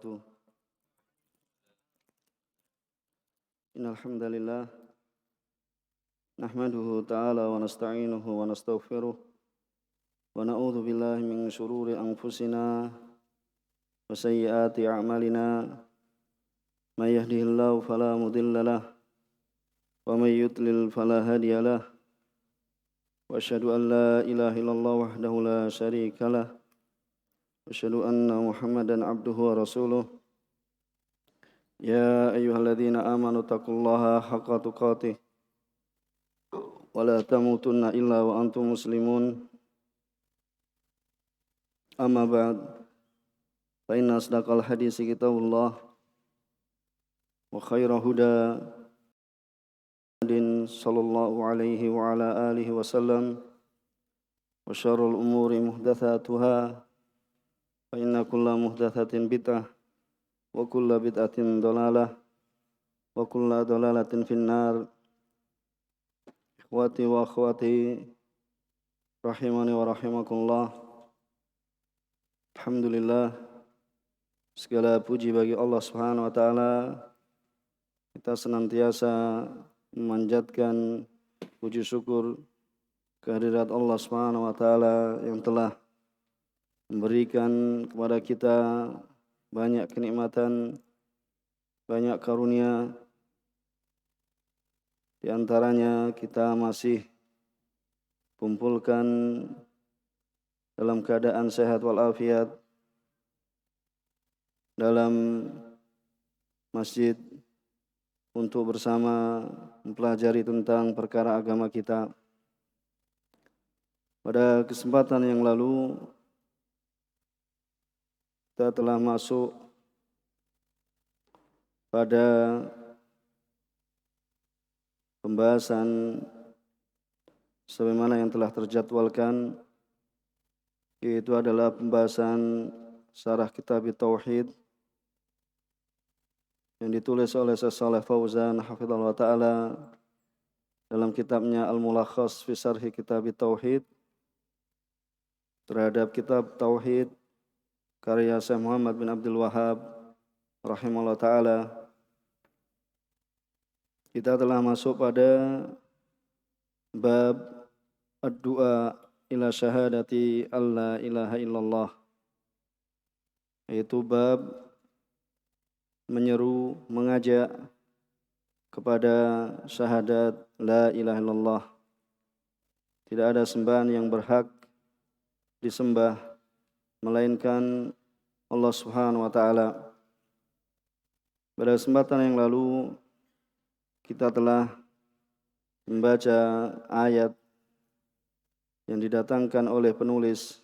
وبركاته. إن الحمد لله نحمده تعالى ونستعينه ونستغفره ونعوذ بالله من شرور أنفسنا وسيئات أعمالنا. من يهده الله فلا مضل له ومن يضلل فلا هادي له وأشهد أن لا إله إلا الله وحده لا شريك له وأشهد أن محمدا عبده ورسوله. يا أيها الذين آمنوا اتقوا الله حق تقاته ولا تموتن إلا وأنتم مسلمون. أما بعد فإن أصدق الحديث كتاب الله وخير هدى صلى الله عليه وعلى آله وسلم وشر الأمور محدثاتها فإن كل محدثة بدعة وكل بدعة ضلالة وكل ضلالة في النار. Ikhwati wa akhwati rahimani wa rahimakumullah. Alhamdulillah, segala puji bagi Allah Subhanahu wa taala. Kita senantiasa memanjatkan puji syukur kehadirat Allah Subhanahu wa taala yang telah memberikan kepada kita banyak kenikmatan, banyak karunia. Di antaranya kita masih kumpulkan dalam keadaan sehat walafiat dalam masjid untuk bersama mempelajari tentang perkara agama kita. Pada kesempatan yang lalu kita telah masuk pada pembahasan sebagaimana yang telah terjadwalkan, yaitu adalah pembahasan syarah kitab Tauhid yang ditulis oleh Syekh Shalih Fauzan hafizallahu taala dalam kitabnya Al-Mulakhas fi Syarhi Kitab Tauhid terhadap kitab Tauhid karya Syekh Muhammad bin Abdul Wahhab rahimahullah taala. Kita telah masuk pada bab ad-du'a ila syahadati alla ilaha illallah, yaitu bab menyeru, mengajak kepada syahadat la ilaha illallah. Tidak ada sembahan yang berhak disembah melainkan Allah Subhanahu wa taala. Pada kesempatan yang lalu kita telah membaca ayat yang didatangkan oleh penulis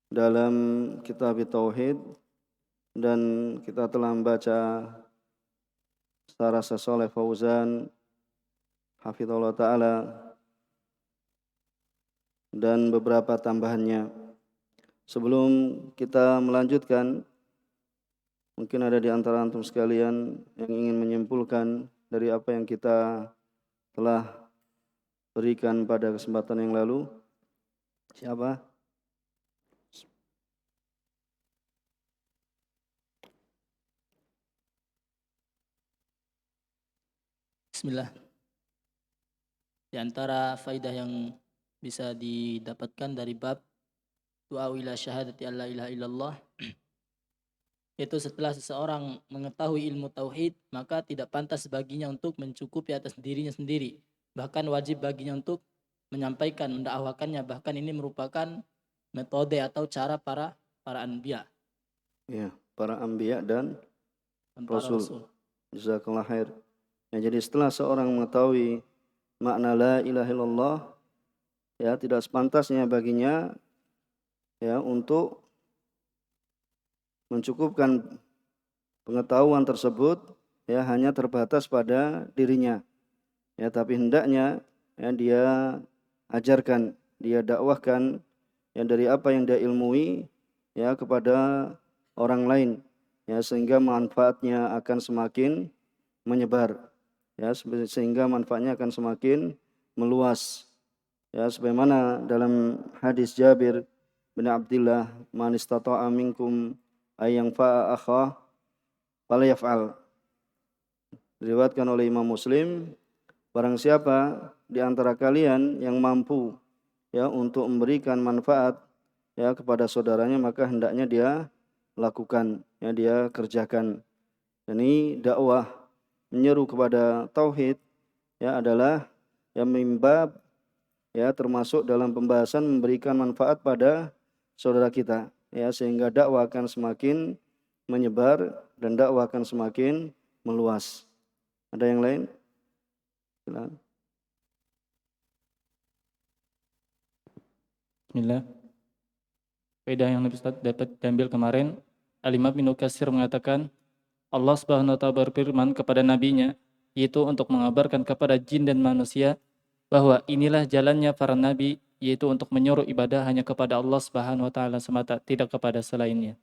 dalam kitab Tauhid, dan kita telah membaca syarah Syekh Shalih Fauzan hafizallahu taala dan beberapa tambahannya. Sebelum kita melanjutkan, mungkin ada di antara antum sekalian yang ingin menyimpulkan dari apa yang kita telah berikan pada kesempatan yang lalu. Siapa? Bismillah. Di antara faidah yang bisa didapatkan dari bab du'a ila syahadati alla ilaha illallah, yaitu setelah seseorang mengetahui ilmu tauhid, maka tidak pantas baginya untuk mencukupi atas dirinya sendiri. Bahkan wajib baginya untuk menyampaikan, mendakwakannya. Bahkan ini merupakan metode atau cara para anbiya. Ya, para anbiya dan Para rasul. Jazakallah khair. Ya, jadi setelah seorang mengetahui makna la ilaha illallah, ya tidak sepantasnya baginya ya untuk mencukupkan pengetahuan tersebut ya hanya terbatas pada dirinya. Ya, tapi hendaknya ya dia ajarkan, dia dakwahkan ya dari apa yang dia ilmui ya kepada orang lain ya, sehingga manfaatnya akan semakin menyebar ya, sehingga manfaatnya akan semakin meluas ya, sebagaimana dalam hadis Jabir bin Abdullah, man istata'a minkum ay yanfa'a akhah falyaf'al. Diriwayatkan oleh Imam Muslim, barang siapa di antara kalian yang mampu ya untuk memberikan manfaat ya kepada saudaranya, maka hendaknya dia lakukan, ya dia kerjakan. Ini dakwah menyeru kepada tauhid ya adalah ya mimbab ya termasuk dalam pembahasan memberikan manfaat pada saudara kita ya, sehingga dakwah akan semakin menyebar dan dakwah akan semakin meluas. Ada yang lain? Silakan. Bismillah. Faedah yang dapat diambil kemarin, Al-Imam Ibnu Katsir mengatakan Allah Subhanahu wa taala berfirman kepada nabinya, yaitu untuk mengabarkan kepada jin dan manusia bahwa inilah jalannya para nabi, yaitu untuk menyuruh ibadah hanya kepada Allah Subhanahu wa taala semata, tidak kepada selainnya.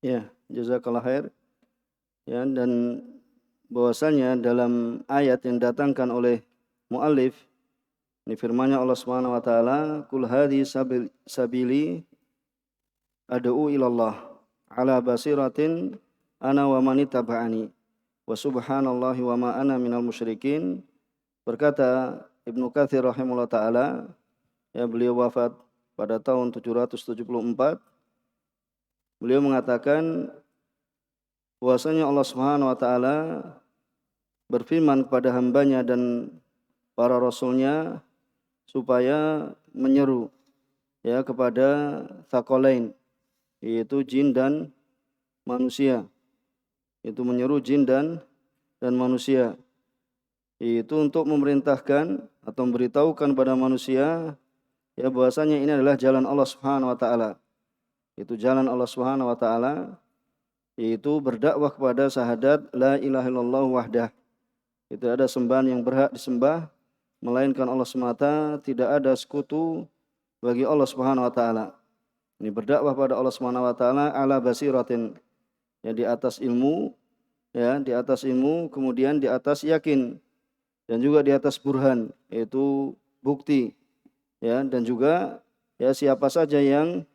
Ya, jazakallah khair. Ya, dan bahwasanya dalam ayat yang datangkan oleh muallif, ini firman-Nya Allah Subhanahu wa taala, "Qul hadhi sabili ad'u ilallah ala basiratin ana wa man ittaba'ani wa subhanallahi wa ma ana minal musyrikin." Berkata Ibnu Katsir rahimahullah taala, ya beliau wafat pada tahun 774. Beliau mengatakan bahwasanya Allah Subhanahu wa taala berfirman kepada hambanya dan para rasulnya supaya menyeru ya kepada tsaqalain, yaitu jin dan manusia. Itu menyeru jin dan manusia. Itu untuk memerintahkan atau memberitahukan pada manusia ya bahwasanya ini adalah jalan Allah Subhanahu wa taala. Itu jalan Allah Subhanahu wa taala, yaitu berdakwah kepada syahadat la ilaha illallah wahdah. Itu ada sembahan yang berhak disembah melainkan Allah semata, tidak ada sekutu bagi Allah Subhanahu wa taala. Ini berdakwah pada Allah Subhanahu wa taala ala basiratin, ya di atas ilmu, ya di atas ilmu, kemudian di atas yakin dan juga di atas burhan, yaitu bukti, ya, dan juga ya siapa saja yang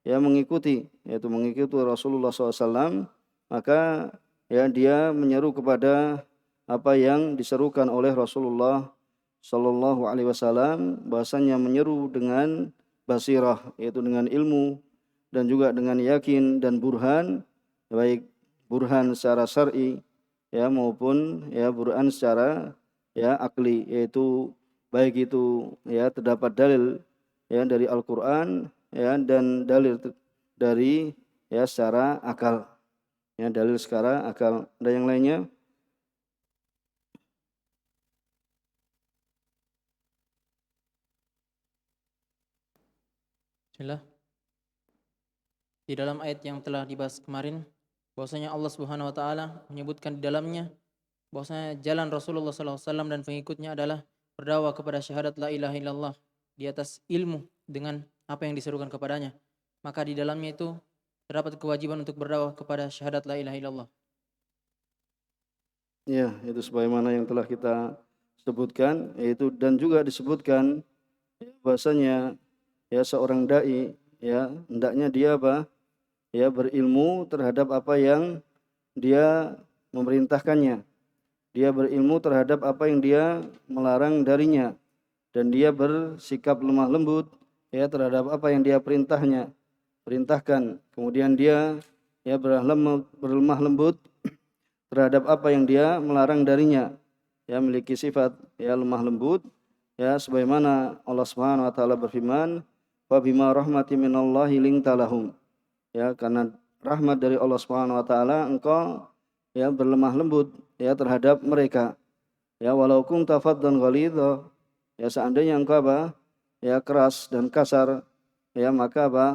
ya mengikuti, yaitu mengikuti Rasulullah SAW, maka ya dia menyeru kepada apa yang diserukan oleh Rasulullah Sallallahu Alaihi Wasallam, bahasanya menyeru dengan basirah, yaitu dengan ilmu dan juga dengan yakin dan burhan, baik burhan secara syar'i ya maupun ya burhan secara ya akli, yaitu baik itu ya terdapat dalil ya dari Al-Qur'an ya dan dalil dari ya secara akal, ya dalil secara akal. Ada yang lainnya? Bismillah. Di dalam ayat yang telah dibahas kemarin, bahwasanya Allah Subhanahu wa taala menyebutkan di dalamnya bahwasanya jalan Rasulullah SAW dan pengikutnya adalah berdakwah kepada syahadat la ilaha illallah di atas ilmu dengan apa yang diserukan kepadanya. Maka di dalamnya itu terdapat kewajiban untuk berdakwah kepada syahadat la ilaha illallah. Ya, itu sebagaimana yang telah kita sebutkan, yaitu dan juga disebutkan bahasanya ya seorang dai ya hendaknya dia apa? Ya berilmu terhadap apa yang dia memerintahkannya. Dia berilmu terhadap apa yang dia melarang darinya dan dia bersikap lemah lembut ya terhadap apa yang dia perintahkan. Kemudian dia ya berlemah lembut terhadap apa yang dia melarang darinya. Ya memiliki sifat ya lemah lembut ya sebagaimana Allah Subhanahu wa taala berfirman, "Fa bima rahmatin minallahi linta lahum." Ya karena rahmat dari Allah Subhanahu wa taala engkau ya berlemah lembut ya terhadap mereka. Ya walau kunta faddan ghalidha, ya seandainya engkau apa? Ya keras dan kasar, ya maka apa?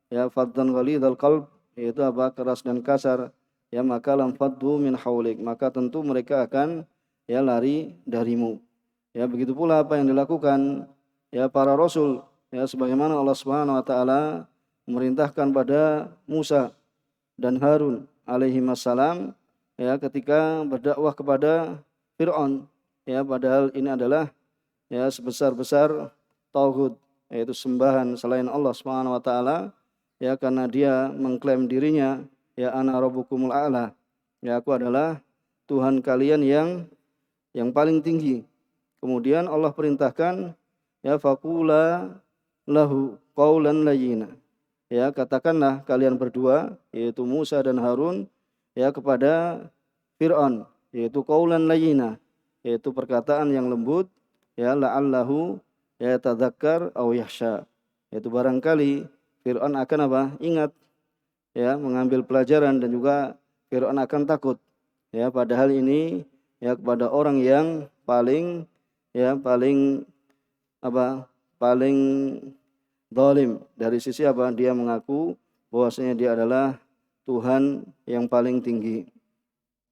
Ya faddan ghalidhal qalb, yaitu apa? Keras dan kasar, ya maka lam faddu min haulik, maka tentu mereka akan ya lari darimu. Ya begitu pula apa yang dilakukan ya para rasul, ya sebagaimana Allah Subhanahu wa taala memerintahkan pada Musa dan Harun alaihi wassalam ya ketika berdakwah kepada Fir'aun, ya padahal ini adalah ya sebesar-besar tauhid, yaitu sembahan selain Allah Subhanahu wa taala, ya karena dia mengklaim dirinya ya ana rabbukumul a'la, ya aku adalah Tuhan kalian yang paling tinggi. Kemudian Allah perintahkan ya faqula lahu qaulan layyina, ya katakanlah kalian berdua yaitu Musa dan Harun ya kepada Fir'aun yaitu qaulan layyina, yaitu perkataan yang lembut ya la'allahu ya tadzakkar aw yakhsha, yaitu barangkali Fir'aun akan apa? Ingat ya, mengambil pelajaran dan juga Fir'aun akan takut. Ya, padahal ini ya kepada orang yang paling apa? Paling zalim dari sisi apa? Dia mengaku bahwasanya dia adalah Tuhan yang paling tinggi.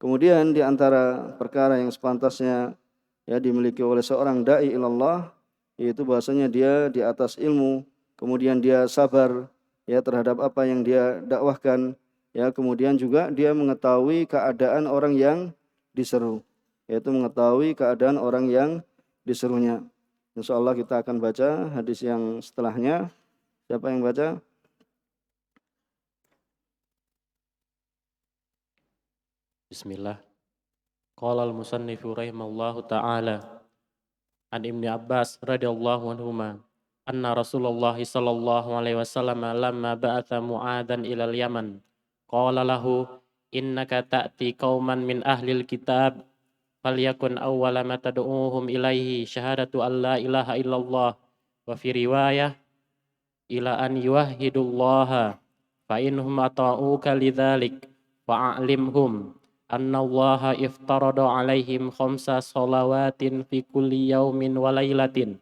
Kemudian di antara perkara yang sepantasnya ya dimiliki oleh seorang dai ilallah yaitu bahwasanya dia di atas ilmu, kemudian dia sabar ya terhadap apa yang dia dakwahkan, ya kemudian juga dia mengetahui keadaan orang yang diseru, yaitu mengetahui keadaan orang yang diserunya. Insyaallah kita akan baca hadis yang setelahnya. Siapa yang baca? Bismillah. Qala al-musannifu rahimallahu ta'ala an Ibnu Abbas radhiyallahu anhuma anna Rasulullah sallallahu alaihi wasallam lamma ba'atha Mu'adzan ilal Yaman qala lahu innaka ta'ti qauman min ahlil kitab falyakun awwala ma tad'uuhum ilaihi syahadatu an la ilaha illallah wa fi riwayah ila an yuwahhidullaha fa inhum ata'uka lidzalik fa'alimhum anna allaha iftarada alaihim khamsa salawatin fi kulli yaumin wa lailatin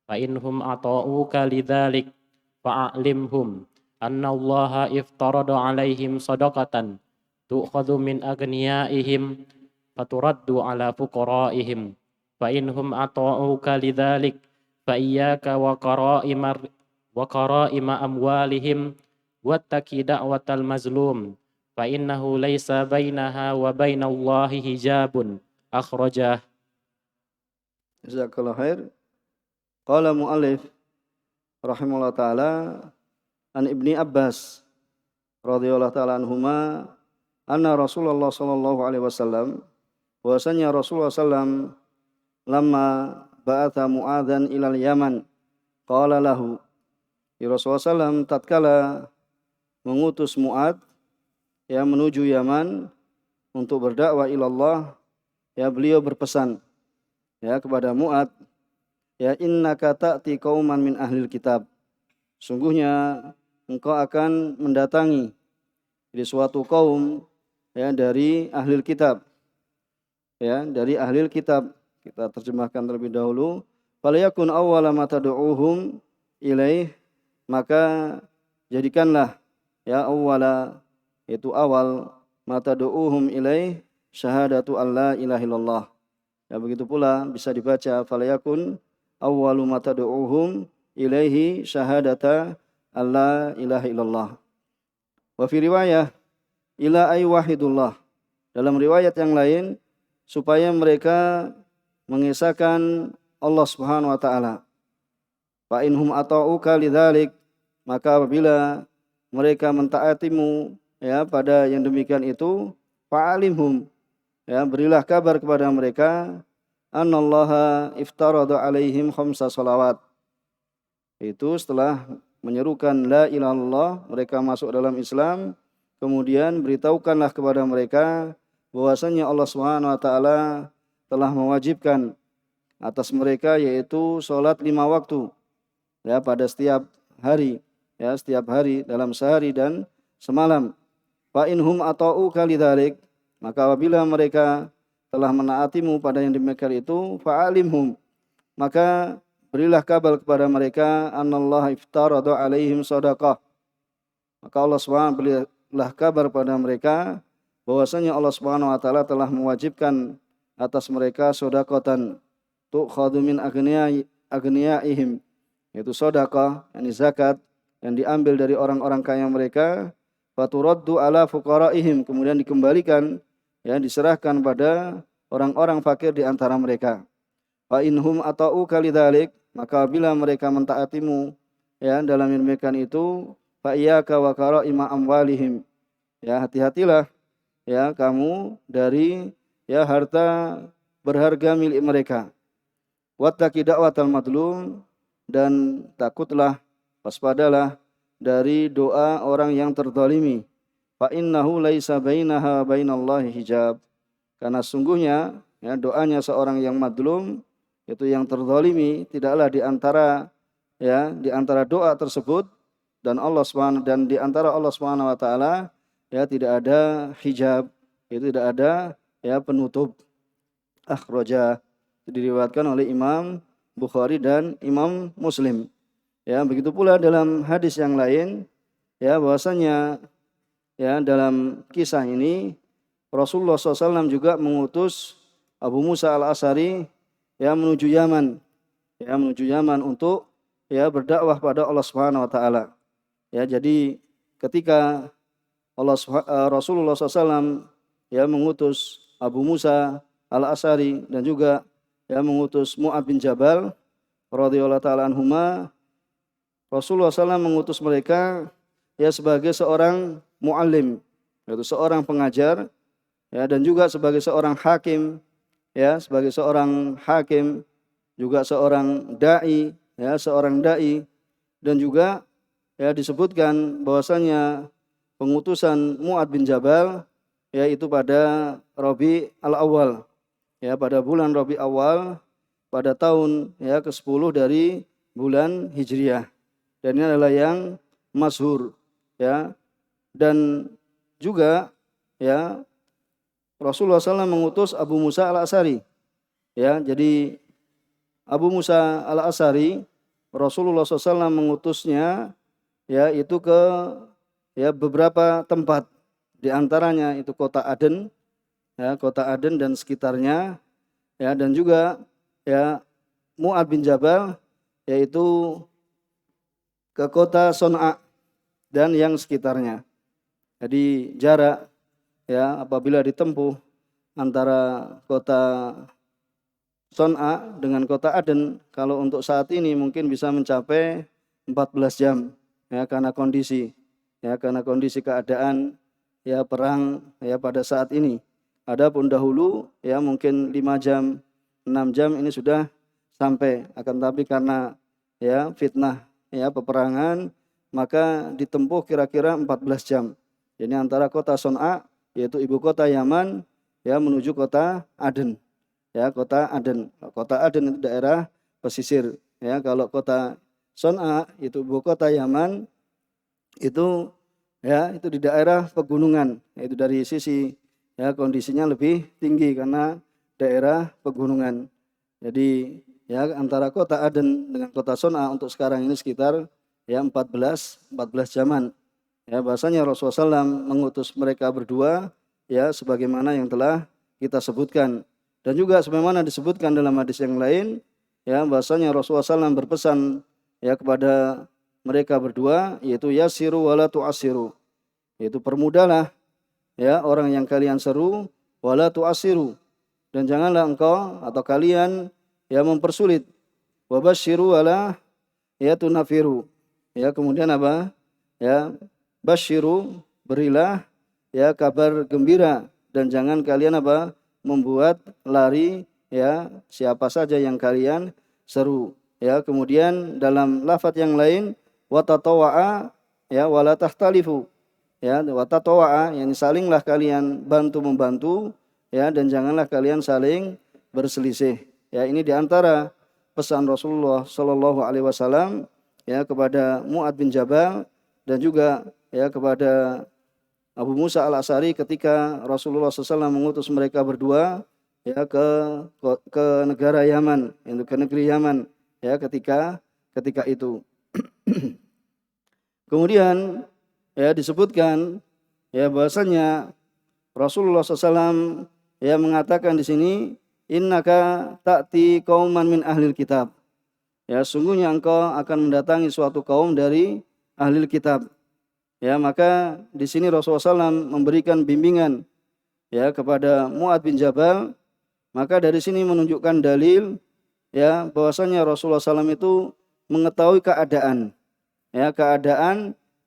fa inhum ata'uka lidzalik fa'alimhum anna allaha iftarada alaihim sadaqatan tu'khadhu min aghniyaihim faturaddu ala fuqaraihim fa inhum ata'uka lidzalik fa iyyaka wa qara'ima amwalihim wattaqi da'watal mazlum fa innahu laisa bainaha wa bainallahi hijabun akhrajah. Jazakallahu khair. Qala mu'allif rahimahullah taala an Ibni Abbas radhiyallahu taala anhuma anna Rasulullah sallallahu alaihi wasallam, bahwasanya Rasulullah sallam lamma ba'atha Mu'adzan ilal Yaman qala lahu, Rasulullah sallam tatkala mengutus Mu'adz ya menuju Yaman untuk berdakwah ilallah, ya beliau berpesan ya kepada Mu'adz, ya innaka ta'ti qauman min ahlil kitab, sungguhnya engkau akan mendatangi di suatu kaum ya dari ahlil kitab, ya dari ahlil kitab. Kita terjemahkan terlebih dahulu, falyakun awwala ma tad'uuhum ilaih, maka jadikanlah ya awwala, itu awal, mata do'uhum ilaih syahadatu alla ilaha illallah. Ya begitu pula bisa dibaca falayakun awwalu mata do'uhum ilaihi syahadata alla ilaha illallah. Wa fi riwayah ila ay wahidullah. Dalam riwayat yang lain supaya mereka mengesahkan Allah Subhanahu wa taala. Fa inhum ata'uka lidzalik, maka apabila mereka mentaatimu ya pada yang demikian itu, fa'alimhum, ya berilah kabar kepada mereka, annallaha iftarada alaihim khamsa salawat. Itu setelah menyerukan la ilaha illallah, mereka masuk dalam Islam, kemudian beritahukanlah kepada mereka bahwasanya Allah Subhanahu wa taala telah mewajibkan atas mereka yaitu salat 5 waktu ya pada setiap hari, ya setiap hari dalam sehari dan semalam. Fa inhum ata'uka lidzalik, maka apabila mereka telah menaatimu pada yang demikian itu, fa'alimhum, maka berilah kabar kepada mereka annallaha iftarada alaihim shadaqah, maka Allah SWT berilah kabar kepada mereka bahwasanya Allah Subhanahu wa taala telah mewajibkan atas mereka sedekatan tu'khadhu min aghniyaihim, yaitu sedekah yakni zakat yang diambil dari orang-orang kaya mereka, faturaddu ala fuqaraihim, kemudian dikembalikan ya diserahkan pada orang-orang fakir di antara mereka. Fa inhum ata'uka lidzalik, maka bila mereka mentaatimu ya dalam demikian itu, fa iyyaka wa karaima amwalihim. Ya, hati-hatilah ya kamu dari ya harta berharga milik mereka. Wattaqi da'watal madlum, dan takutlah, waspadalah dari doa orang yang terzalimi. Fa innahu laisa bainaha bainallahi hijab. Karena sungguhnya ya doanya seorang yang madlum, itu yang terzalimi, tidaklah di antara doa tersebut dan Allah Subhanahu, dan di antara Allah Subhanahu wa taala ya tidak ada hijab, itu tidak ada ya penutup. Akhraja, diriwayatkan oleh Imam Bukhari dan Imam Muslim. Ya, begitu pula dalam hadis yang lain ya bahwasanya ya dalam kisah ini Rasulullah SAW juga mengutus Abu Musa al-Asy'ari ya menuju Yaman untuk ya berdakwah pada Allah Subhanahu wa taala. Ya, jadi ketika Rasulullah SAW ya mengutus Abu Musa al-Asy'ari dan juga ya mengutus Mu'adz bin Jabal radhiyallahu taala anhuma, Rasulullah SAW mengutus mereka ya sebagai seorang muallim, yaitu seorang pengajar ya, dan juga sebagai seorang hakim juga seorang dai ya, dan juga ya disebutkan bahwasanya pengutusan Mu'adz bin Jabal yaitu pada Rabi al-Awwal ya, pada bulan Rabi Awal pada tahun ya ke-10 dari bulan Hijriah. Dan ini adalah yang masyhur ya. Dan juga ya Rasulullah SAW mengutus Abu Musa al-Asy'ari. Ya, jadi Abu Musa al-Asy'ari Rasulullah SAW mengutusnya ya itu ke ya beberapa tempat, di antaranya itu kota Aden dan sekitarnya ya, dan juga ya Mu'adz bin Jabal yaitu ke kota Son'a dan yang sekitarnya. Jadi jarak ya apabila ditempuh antara kota Son'a dengan kota Aden, kalau untuk saat ini mungkin bisa mencapai 14 jam ya, karena kondisi keadaan ya perang ya pada saat ini. Adapun dahulu ya mungkin 5 jam, 6 jam ini sudah sampai, akan tapi karena ya fitnah ya peperangan maka ditempuh kira-kira 14 jam. Jadi antara kota Son'a yaitu ibu kota Yaman ya menuju kota Aden. Ya, kota Aden. Kota Aden itu daerah pesisir ya. Kalau kota Son'a itu ibu kota Yaman itu ya itu di daerah pegunungan. Itu dari sisi ya kondisinya lebih tinggi karena daerah pegunungan. Jadi ya antara kota Aden dengan kota Son'a untuk sekarang ini sekitar ya 14 jaman. Ya, bahasanya Rasulullah SAW mengutus mereka berdua ya sebagaimana yang telah kita sebutkan, dan juga sebagaimana disebutkan dalam hadis yang lain ya bahasanya Rasulullah SAW berpesan ya kepada mereka berdua, yaitu yasiru wala tu'asiru, yaitu permudahlah ya orang yang kalian seru, wala tu'asiru, dan janganlah engkau atau kalian ya mempersulit, wabasyiru wala ya tunafiru, ya kemudian apa ya basyiru, berilah ya kabar gembira, dan jangan kalian apa membuat lari ya siapa saja yang kalian seru. Ya, kemudian dalam lafaz yang lain watatawaa ya wala tahtalifu, ya watatawaa yang salinglah kalian bantu membantu ya, dan janganlah kalian saling berselisih. Ya, ini diantara pesan Rasulullah Shallallahu Alaihi Wasallam ya kepada Mu'adz bin Jabal dan juga ya kepada Abu Musa al-Asy'ari ketika Rasulullah SAW mengutus mereka berdua ya ke negara Yaman, ke negeri Yaman ya ketika itu. Kemudian ya disebutkan ya bahasanya Rasulullah SAW ya mengatakan di sini, innaka ta'ti qauman min ahlil kitab. Ya, sungguhnya engkau akan mendatangi suatu kaum dari ahlil kitab. Ya, maka di sini Rasulullah SAW memberikan bimbingan ya kepada Mu'adz bin Jabal. Maka dari sini menunjukkan dalil ya bahwasanya Rasulullah SAW itu mengetahui keadaan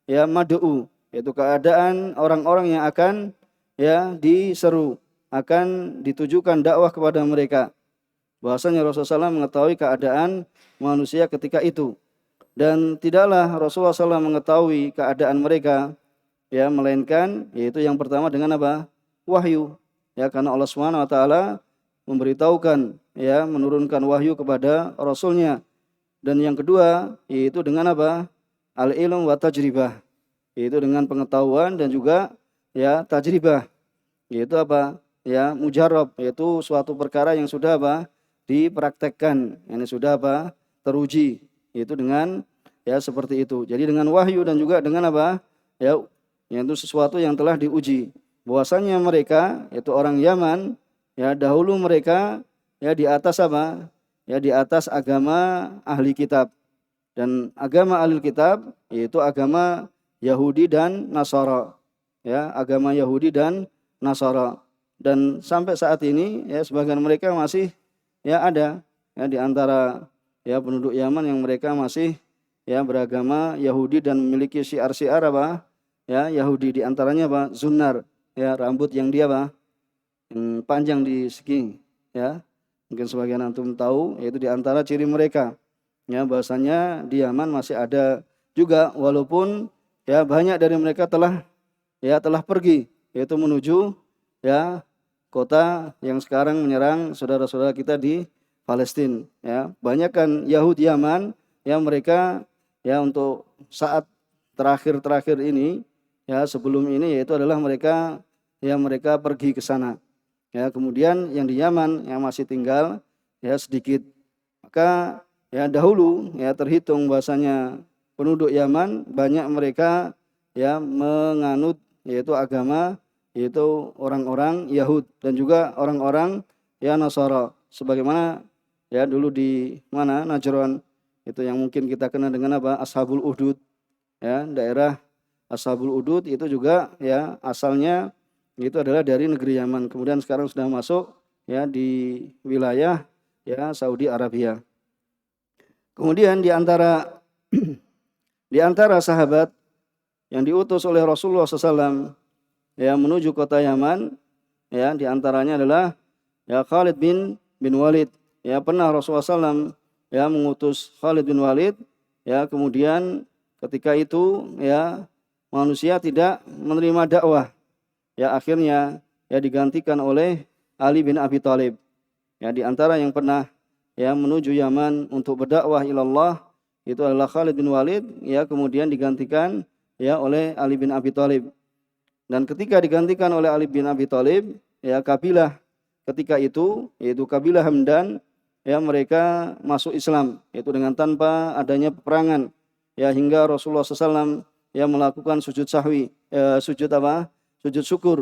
ya mad'u, yaitu keadaan orang-orang yang akan ya diseru, akan ditujukan dakwah kepada mereka. Bahwasanya Rasulullah SAW mengetahui keadaan manusia ketika itu, dan tidaklah Rasulullah SAW mengetahui keadaan mereka ya melainkan yaitu yang pertama dengan apa? Wahyu. Ya, karena Allah Subhanahu wa taala memberitahukan ya, menurunkan wahyu kepada rasulnya. Dan yang kedua yaitu dengan apa? Al-ilm wa tajribah. Yaitu dengan pengetahuan dan juga ya tajribah. Yaitu apa? Ya, mujarrab, yaitu suatu perkara yang sudah apa? Dipraktekkan. Ini sudah apa? Teruji. Yaitu dengan ya seperti itu. Jadi dengan wahyu dan juga dengan apa? Ya, yaitu sesuatu yang telah diuji. Bahwasanya mereka yaitu orang Yaman ya dahulu mereka ya di atas apa? Ya di atas agama ahli kitab. Dan agama ahli kitab yaitu agama Yahudi dan Nasara. Ya, agama Yahudi dan Nasara. Dan sampai saat ini ya sebagian mereka masih ya ada ya di antara ya penduduk Yaman yang mereka masih ya beragama Yahudi dan memiliki syiar-syiar apa? Ya, Yahudi, di antaranya apa? Zunnar, ya rambut yang dia apa? Yang panjang di segi, ya. Mungkin sebagian antum tahu, yaitu di antara ciri mereka. Ya, bahasanya di Yaman masih ada juga, walaupun ya banyak dari mereka telah pergi, yaitu menuju ya kota yang sekarang menyerang saudara-saudara kita di Palestina. Ya, banyak kan Yahudi Yaman yang mereka ya untuk saat terakhir ini ya sebelum ini yaitu adalah mereka pergi ke sana. Ya, kemudian yang di Yaman yang masih tinggal ya sedikit. Maka ya dahulu ya terhitung bahasanya penduduk Yaman banyak mereka ya menganut yaitu agama yaitu orang-orang Yahud dan juga orang-orang ya Nasara, sebagaimana ya dulu di mana Najran itu yang mungkin kita kenal dengan apa? Ashabul Udud. Ya, daerah Ashabul Udud itu juga ya asalnya itu adalah dari negeri Yaman. Kemudian sekarang sudah masuk ya di wilayah ya Saudi Arabia. Kemudian di antara sahabat yang diutus oleh Rasulullah SAW ya menuju kota Yaman ya di antaranya adalah ya Khalid bin Walid. Ya, pernah Rasulullah SAW ya mengutus Khalid bin Walid ya, kemudian ketika itu ya manusia tidak menerima dakwah. Ya, akhirnya ya digantikan oleh Ali bin Abi Thalib. Ya, di antara yang pernah ya menuju Yaman untuk berdakwah ilallah itu adalah Khalid bin Walid ya, kemudian digantikan ya oleh Ali bin Abi Thalib. Dan ketika digantikan oleh Ali bin Abi Thalib, ya kabilah ketika itu yaitu kabilah Hamdan ya mereka masuk Islam yaitu dengan tanpa adanya peperangan ya, hingga Rasulullah SAW ya melakukan sujud sahwi, sujud apa? Sujud syukur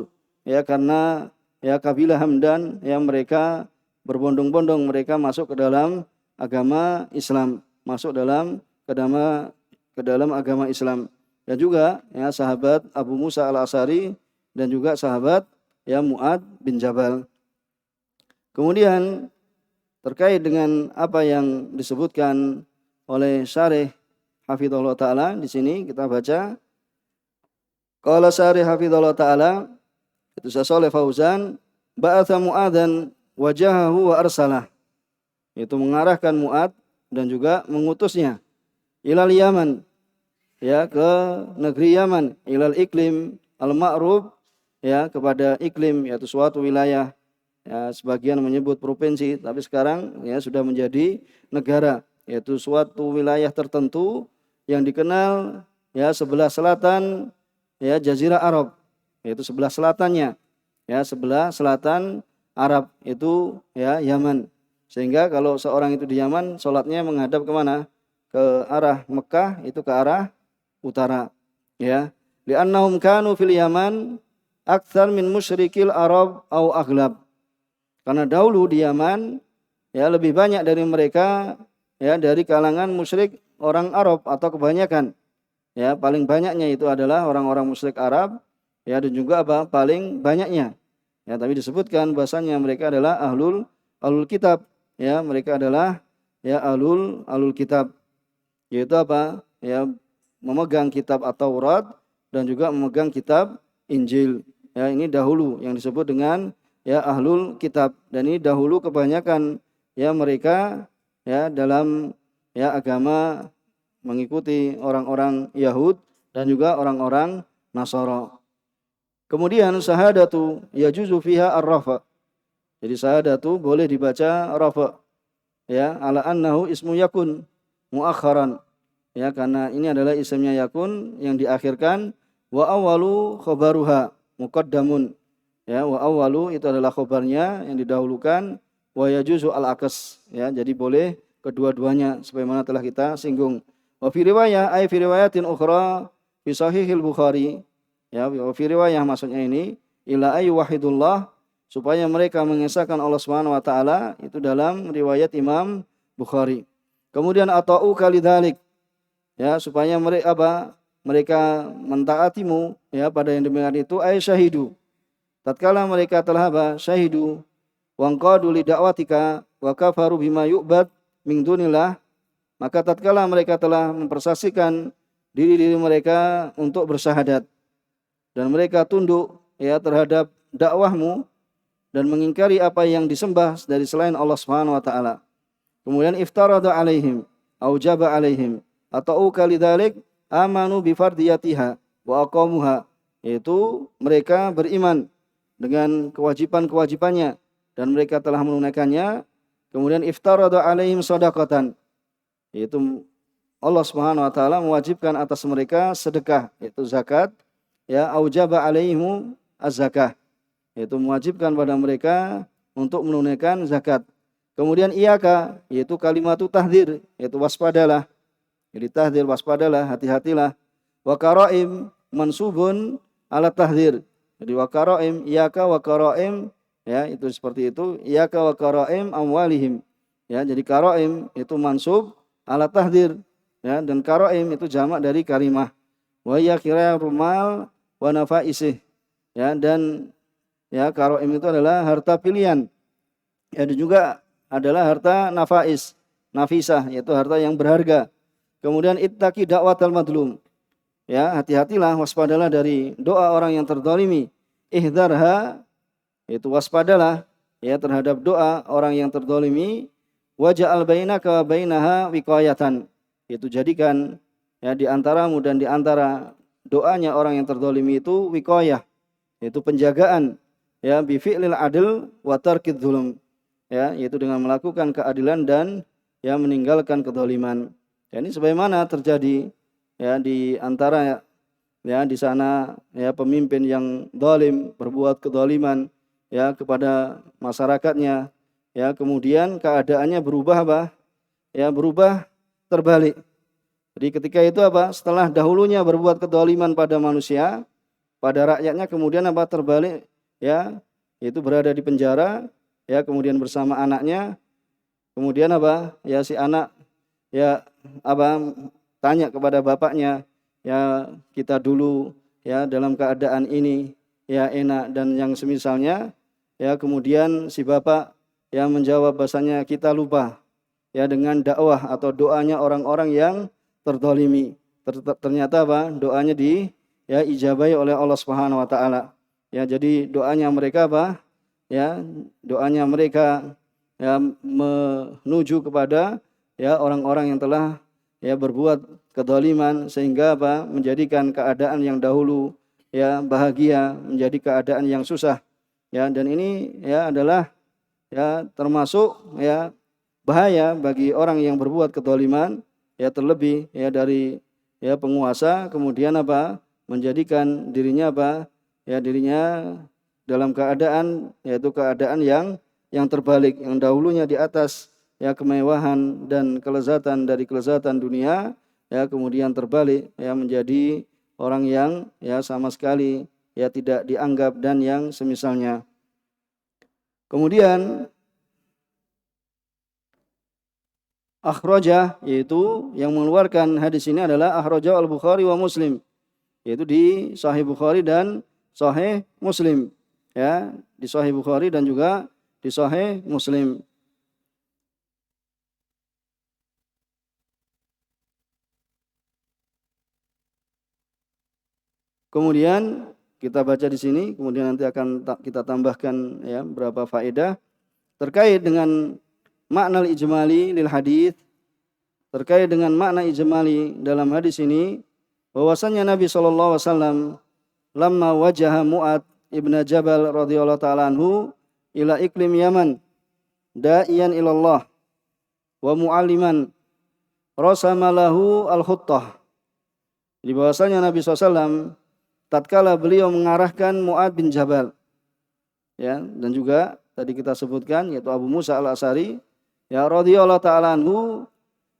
ya, karena ya kabilah Hamdan ya mereka berbondong-bondong mereka masuk ke dalam agama Islam, masuk ke dalam agama Islam. Dan juga ya sahabat Abu Musa al-Asy'ari dan juga sahabat ya Mu'ad bin Jabal. Kemudian terkait dengan apa yang disebutkan oleh Syarih Hafizahullah Ta'ala, di sini kita baca qala Syarih Hafizahullah Ta'ala, itu Syaikh Fauzan, ba'atha Mu'adzan wajahahu wa arsalah, itu mengarahkan Mu'ad dan juga mengutusnya ilal Yaman ya ke negeri Yaman, ilal iklim al-ma'ruf ya kepada iklim yaitu suatu wilayah ya, sebagian menyebut provinsi tapi sekarang ya sudah menjadi negara, yaitu suatu wilayah tertentu yang dikenal ya sebelah selatan ya Jazirah Arab, yaitu sebelah selatannya ya sebelah selatan Arab itu ya Yaman. Sehingga kalau seorang itu di Yaman sholatnya menghadap kemana? Ke arah Mekah, itu ke arah utara ya, li'annahum kanu fil Yaman aktsar min musyrikil Arab au aghlab, karena dahulu di Yaman ya lebih banyak dari mereka ya dari kalangan musyrik orang Arab atau kebanyakan ya, paling banyaknya itu adalah orang-orang musyrik Arab ya, dan juga apa paling banyaknya ya, tapi disebutkan bahasanya mereka adalah ahlul kitab ya, mereka adalah ya ahlul kitab, yaitu apa ya memegang kitab At-Taurat dan juga memegang kitab Injil. Ya, ini dahulu yang disebut dengan ya ahlul kitab, dan ini dahulu kebanyakan ya mereka ya dalam ya agama mengikuti orang-orang Yahud dan juga orang-orang Nasara. Kemudian syahadatu yajuzu fiha ar-rafa. Jadi syahadatu boleh dibaca rafa ya ala annahu ismu yakun muakharan ya, karena ini adalah isimnya yakun yang diakhirkan. Wa awwalu khabaruha muqaddamun ya, wa awwalu itu adalah khabarnya yang didahulukan. Wa yajuzu al-akas ya, jadi boleh kedua-duanya sebagaimana telah kita singgung. Wa fi riwayah ay fi riwayatin ukhra fi sahihil Bukhari ya, wa fi riwayah maksudnya ini ila ay wahidullah, supaya mereka mengesahkan Allah Subhanahu wa taala, itu dalam riwayat Imam Bukhari. Kemudian ata'u kalidhalik ya, supaya mereka mentaatimu ya pada yang demikian itu, ay syahidu, tatkala mereka telah syahidu wangqadu li da'watika wa kafaru bima yu'bad min dunillah, maka tatkala mereka telah mempersaksikan diri-diri mereka untuk bersyahadat dan mereka tunduk ya terhadap dakwahmu dan mengingkari apa yang disembah dari selain Allah Subhanahu wa taala. Kemudian iftarada alaihim aujaba alaihim atau kalidalik amanu bi fardiyatiha wa aqamuha, yaitu mereka beriman dengan kewajiban-kewajibannya dan mereka telah menunaikannya. Kemudian iftarada alaihim shadaqatan, yaitu Allah Subhanahu wa taala mewajibkan atas mereka sedekah, yaitu zakat ya, aujaba alaihim az-zakah, yaitu mewajibkan pada mereka untuk menunaikan zakat. Kemudian iyaka, yaitu kalimatu tahdzir, yaitu waspadalah. Jadi tahdzir waspadalah, hati-hatilah. Wa karaim mansubun ala tahdzir. Jadi wa karaim, iyaka wa karaim ya, itu seperti itu. Iyaka wa karaim amwalihim. Ya, jadi karaim itu mansub ala tahdzir ya, dan karaim itu jamak dari karimah. Wa ya khirarul mal wa nafaisih. Ya, dan ya karaim itu adalah harta pilihan. Ya, dan juga adalah harta nafais, nafisah, yaitu harta yang berharga. Kemudian ittaqi da'watal madlum. Ya, hati-hatilah, waspadalah dari doa orang yang terdolimi. Ihdarha, yaitu waspadalah ya terhadap doa orang yang terdolimi. Waja'al bainaka wa bainaha wiqayatan, yaitu jadikan ya di antaramu dan di antara doanya orang yang terdolimi itu wiqayah, yaitu penjagaan ya, bi fi'lil adl wa tarkidz zulm ya, yaitu dengan melakukan keadilan dan ya meninggalkan kedzaliman. Ya, ini sebagaimana terjadi ya di antara ya di sana ya pemimpin yang zalim berbuat kedzaliman ya kepada masyarakatnya ya, kemudian keadaannya berubah ya, berubah terbalik. Jadi ketika itu setelah dahulunya berbuat kedzaliman pada manusia, pada rakyatnya, kemudian terbalik ya, yaitu berada di penjara ya, kemudian bersama anaknya. Kemudian ya si anak ya tanya kepada bapaknya, ya kita dulu ya dalam keadaan ini ya enak dan yang semisalnya ya. Kemudian si bapak ya menjawab bahasanya kita lupa ya dengan dakwah atau doanya orang-orang yang terdolimi. Ternyata doanya ijabahi oleh Allah Subhanahu wa taala. Ya, jadi doanya mereka ya, doanya mereka ya menuju kepada ya orang-orang yang telah ya berbuat kedzaliman, sehingga menjadikan keadaan yang dahulu ya bahagia menjadi keadaan yang susah. Ya, dan ini ya adalah ya termasuk ya bahaya bagi orang yang berbuat kedzaliman ya, terlebih ya dari ya penguasa, kemudian menjadikan dirinya ya dirinya dalam keadaan, yaitu keadaan yang terbalik, yang dahulunya di atas ya kemewahan dan kelezatan dari kelezatan dunia ya, kemudian terbalik ya menjadi orang yang ya sama sekali ya tidak dianggap dan yang semisalnya. Kemudian akhraja, yaitu yang mengeluarkan hadis ini adalah akhraja al-Bukhari wa Muslim, yaitu di Sahih Bukhari dan Sahih Muslim ya, di Sahih Bukhari dan juga di Sahih Muslim. Kemudian kita baca di sini, kemudian nanti akan kita tambahkan ya beberapa faedah terkait dengan makna ijmali lil hadis, terkait dengan makna ijmali dalam hadis ini, bahwasanya Nabi SAW lamma wajaha Mu'ad ibn Jabal radhiyallahu ta'ala anhu ila iklim Yaman da'iyan ilallah wa mu'alliman rasama lahu al-khuttah. Di bahwasanya Nabi SAW tatkala beliau mengarahkan Mu'ad bin Jabal, ya, dan juga tadi kita sebutkan yaitu Abu Musa al-Asy'ari ya radhiyallahu ta'ala anhu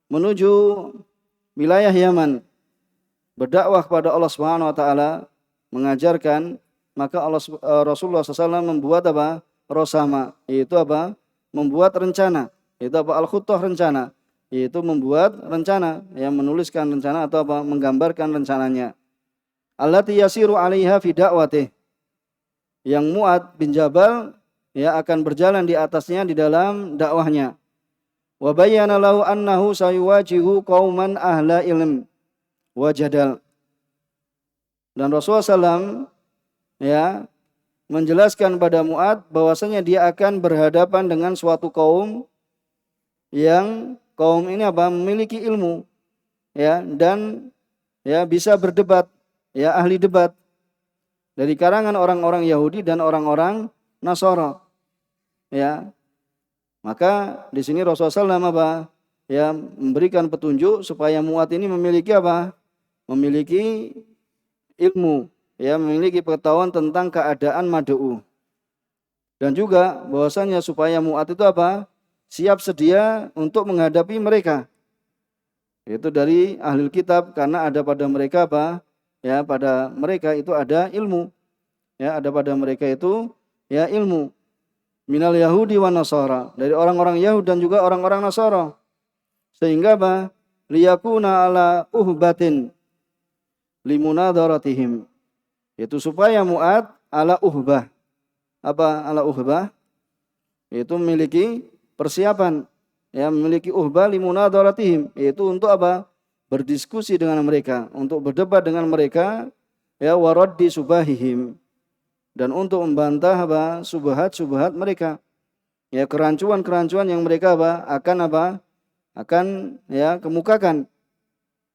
menuju wilayah Yaman berdakwah kepada Allah Subhanahu wa taala, mengajarkan, maka Rasulullah SAW membuat apa? Rosama, yaitu apa? Membuat rencana, yaitu apa? Al-Khuttah, rencana, yaitu membuat rencana, yang menuliskan rencana atau apa? Menggambarkan rencananya. Allati yasiru 'alaiha fi da'watih, yang Mu'ad bin Jabal ya akan berjalan di atasnya di dalam dakwahnya. Wa bayyana lahu annahu sayuwajihu qauman ahla ilm wa jadal. Dan Rasulullah SAW ya menjelaskan pada Mu'ad bahwasanya dia akan berhadapan dengan suatu kaum yang kaum ini apa? Memiliki ilmu ya dan ya bisa berdebat, ya ahli debat dari karangan orang-orang Yahudi dan orang-orang Nasara. Ya. Maka di sini Rasulullah SAW apa? Ya memberikan petunjuk supaya Mu'ad ini memiliki apa? Memiliki ilmu, ya memiliki pengetahuan tentang keadaan mad'u. Dan juga bahwasanya supaya Mu'ad itu apa? Siap sedia untuk menghadapi mereka. Itu dari ahli kitab, karena ada pada mereka apa? Ya pada mereka itu ada ilmu. Ya ada pada mereka itu ya ilmu. Minal Yahudi wa Nasara, dari orang-orang Yahudi dan juga orang-orang Nasara. Sehingga apa? Liyakuna ala uhbatin limunadaratihim, itu supaya Mu'ad ala uhbah. Apa ala uhbah? Itu memiliki persiapan, ya memiliki uhbah limunadaratihim, yaitu untuk apa? Berdiskusi dengan mereka, untuk berdebat dengan mereka, ya waraddi subahihim, dan untuk membantah apa? Subhat-subhat mereka. Ya kerancuan-kerancuan yang mereka apa? Akan ya kemukakan.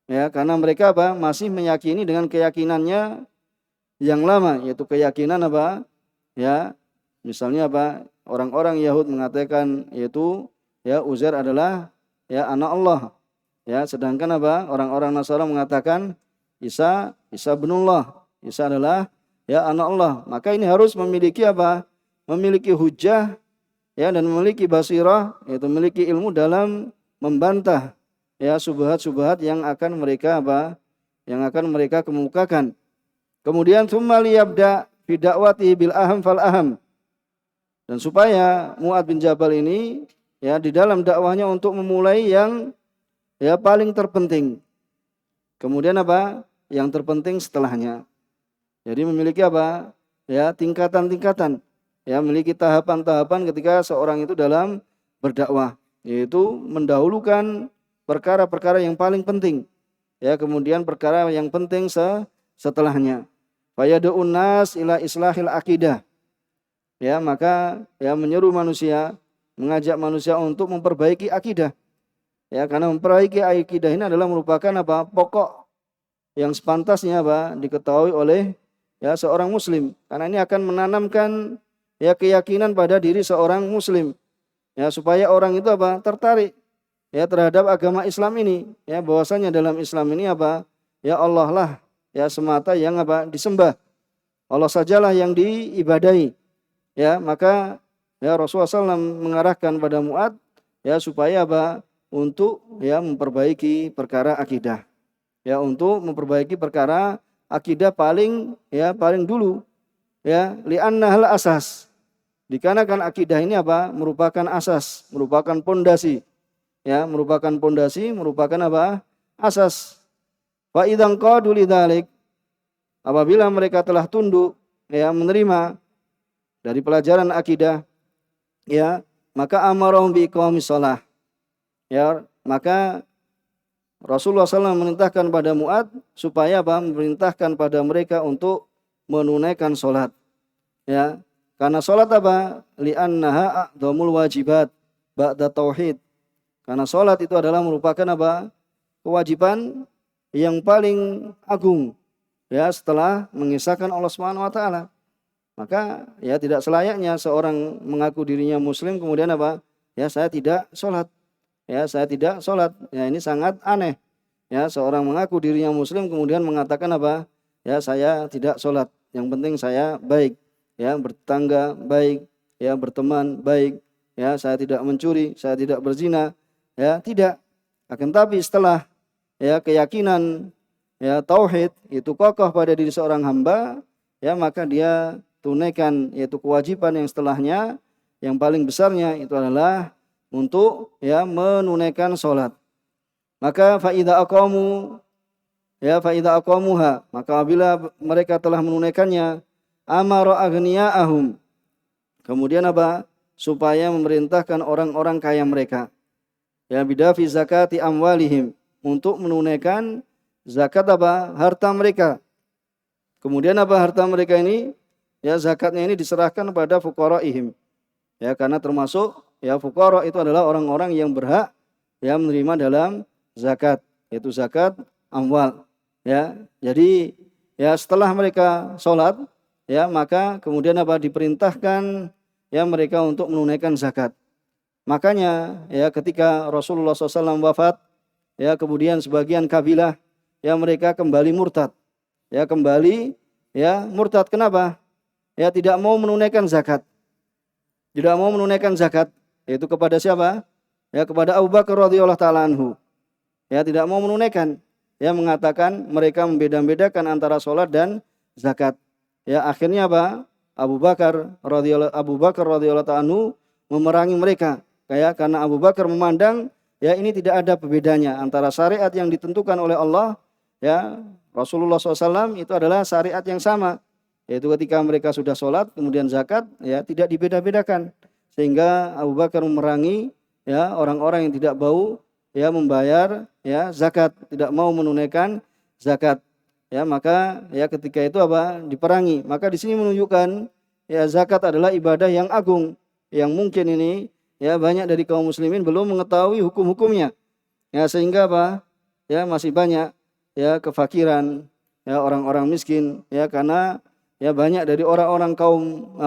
Ya, karena mereka apa? Masih meyakini dengan keyakinannya yang lama, yaitu keyakinan apa? Ya, misalnya apa? Orang-orang Yahud mengatakan yaitu ya Uzair adalah ya anak Allah. Ya, sedangkan apa? Orang-orang Nasara mengatakan Isa binullah. Isa adalah ya anak Allah. Maka ini harus memiliki apa? Memiliki hujjah ya dan memiliki basirah, yaitu memiliki ilmu dalam membantah ya subhat-subhat yang akan mereka apa? Yang akan mereka kemukakan. Kemudian tsumma liyabda fi da'wati bil aham fal aham. Dan supaya Mu'ad bin Jabal ini ya di dalam dakwahnya untuk memulai yang ya paling terpenting. Kemudian apa? Yang terpenting setelahnya. Jadi memiliki apa? Ya tingkatan-tingkatan. Ya memiliki tahapan-tahapan ketika seorang itu dalam berdakwah, yaitu mendahulukan perkara-perkara yang paling penting, ya kemudian perkara yang penting setelahnya. Fayad'un nas ila islahil akidah, ya maka ya menyeru manusia, mengajak manusia untuk memperbaiki akidah, ya karena memperbaiki akidah ini adalah merupakan apa? Pokok yang sepantasnya apa? Diketahui oleh ya seorang muslim, karena ini akan menanamkan ya keyakinan pada diri seorang muslim, ya supaya orang itu apa? Tertarik ya terhadap agama Islam ini, ya bahwasanya dalam Islam ini apa? Ya Allah lah ya semata yang apa? Disembah. Allah sajalah yang diibadahi. Ya, maka ya Rasulullah SAW mengarahkan pada Mu'ad ya supaya apa? Untuk ya memperbaiki perkara akidah. Ya, untuk memperbaiki perkara akidah paling dulu. Ya, li'annahal asas. Dikarenakan akidah ini apa? Merupakan asas, merupakan pondasi. Ya, merupakan pondasi, merupakan apa? Asas. Fa idzan qadu lidzalik, apabila mereka telah tunduk ya menerima dari pelajaran akidah, ya, maka amarahum bi iqamis shalah. Ya, maka Rasulullah SAW memerintahkan pada Mu'adz supaya apa? Memerintahkan pada mereka untuk menunaikan sholat. Ya, karena sholat apa? Li'annaha a'dhamul wajibat ba'da tauhid. Karena sholat itu adalah merupakan apa? Kewajiban yang paling agung, ya, setelah mengisahkan Allah Subhanahu wa taala. Maka ya tidak selayaknya seorang mengaku dirinya muslim kemudian apa? Ya, saya tidak sholat. Ya, saya tidak sholat. Ya, ini sangat aneh. Ya, seorang mengaku dirinya muslim kemudian mengatakan apa? Ya, saya tidak sholat. Yang penting saya baik. Ya, bertetangga baik. Ya, berteman baik. Ya, saya tidak mencuri, saya tidak berzina. Ya, tidak. Akan tapi setelah ya keyakinan ya tauhid itu kokoh pada diri seorang hamba, ya maka dia tunaikan yaitu kewajiban yang setelahnya, yang paling besarnya itu adalah untuk ya menunaikan sholat. Maka faida aqamuha, maka apabila mereka telah menunaikannya, amara aghniya'ahum, kemudian apa? Supaya memerintahkan orang-orang kaya mereka, ya bidafi zakati amwalihim, untuk menunaikan zakat apa? Harta mereka. Kemudian apa harta mereka ini? Ya zakatnya ini diserahkan pada fuqaraihim. Ya karena termasuk ya fuqara itu adalah orang-orang yang berhak ya menerima dalam zakat, yaitu zakat amwal. Ya. Jadi ya setelah mereka sholat ya maka kemudian apa? Diperintahkan ya mereka untuk menunaikan zakat. Makanya ya ketika Rasulullah SAW wafat, ya kemudian sebagian kabilah ya mereka kembali murtad. Ya kembali ya murtad. Kenapa? Ya tidak mau menunaikan zakat. Tidak mau menunaikan zakat, yaitu kepada siapa? Ya kepada Abu Bakar radhiyallahu taala anhu. Ya tidak mau menunaikan. Ya mengatakan mereka membeda-bedakan antara sholat dan zakat. Ya akhirnya apa? Abu Bakar radhiyallahu taala anhu memerangi mereka. Kayak karena Abu Bakar memandang ya ini tidak ada perbedaannya antara syariat yang ditentukan oleh Allah, ya Rasulullah SAW itu adalah syariat yang sama, yaitu ketika mereka sudah sholat kemudian zakat ya tidak dibeda-bedakan, sehingga Abu Bakar memerangi ya orang-orang yang tidak mau ya membayar ya zakat, tidak mau menunaikan zakat, ya maka ya ketika itu apa? Diperangi. Maka di sini menunjukkan ya zakat adalah ibadah yang agung yang mungkin ini ya banyak dari kaum muslimin belum mengetahui hukum-hukumnya. Ya sehingga apa? Ya masih banyak ya kefakiran, ya orang-orang miskin ya karena ya banyak dari orang-orang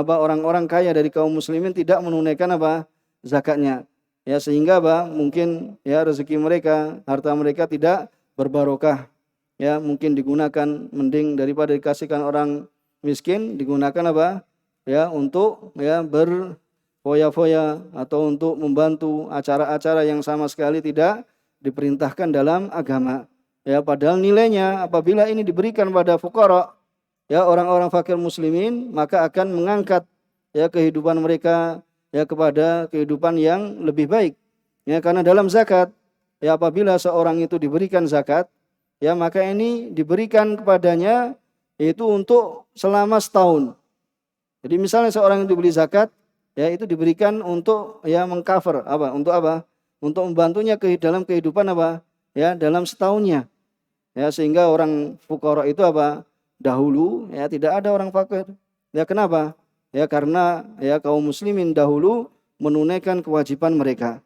orang-orang kaya dari kaum muslimin tidak menunaikan apa? Zakatnya. Ya sehingga apa? Mungkin ya rezeki mereka, harta mereka tidak berbarokah. Ya mungkin digunakan mending daripada dikasihkan orang miskin digunakan apa? Ya untuk ya foya-foya atau untuk membantu acara-acara yang sama sekali tidak diperintahkan dalam agama. Ya padahal nilainya apabila ini diberikan pada fuqara, ya orang-orang fakir muslimin, maka akan mengangkat ya kehidupan mereka ya kepada kehidupan yang lebih baik. Ya karena dalam zakat, ya apabila seorang itu diberikan zakat, ya maka ini diberikan kepadanya itu untuk selama setahun. Jadi misalnya seorang yang diberi zakat, ya itu diberikan untuk ya mengcover apa? Untuk apa? Untuk membantunya dalam kehidupan apa? Ya dalam setahunnya. Ya sehingga orang fuqara itu apa? Dahulu ya tidak ada orang fakir. Ya kenapa? Ya karena ya kaum muslimin dahulu menunaikan kewajiban mereka.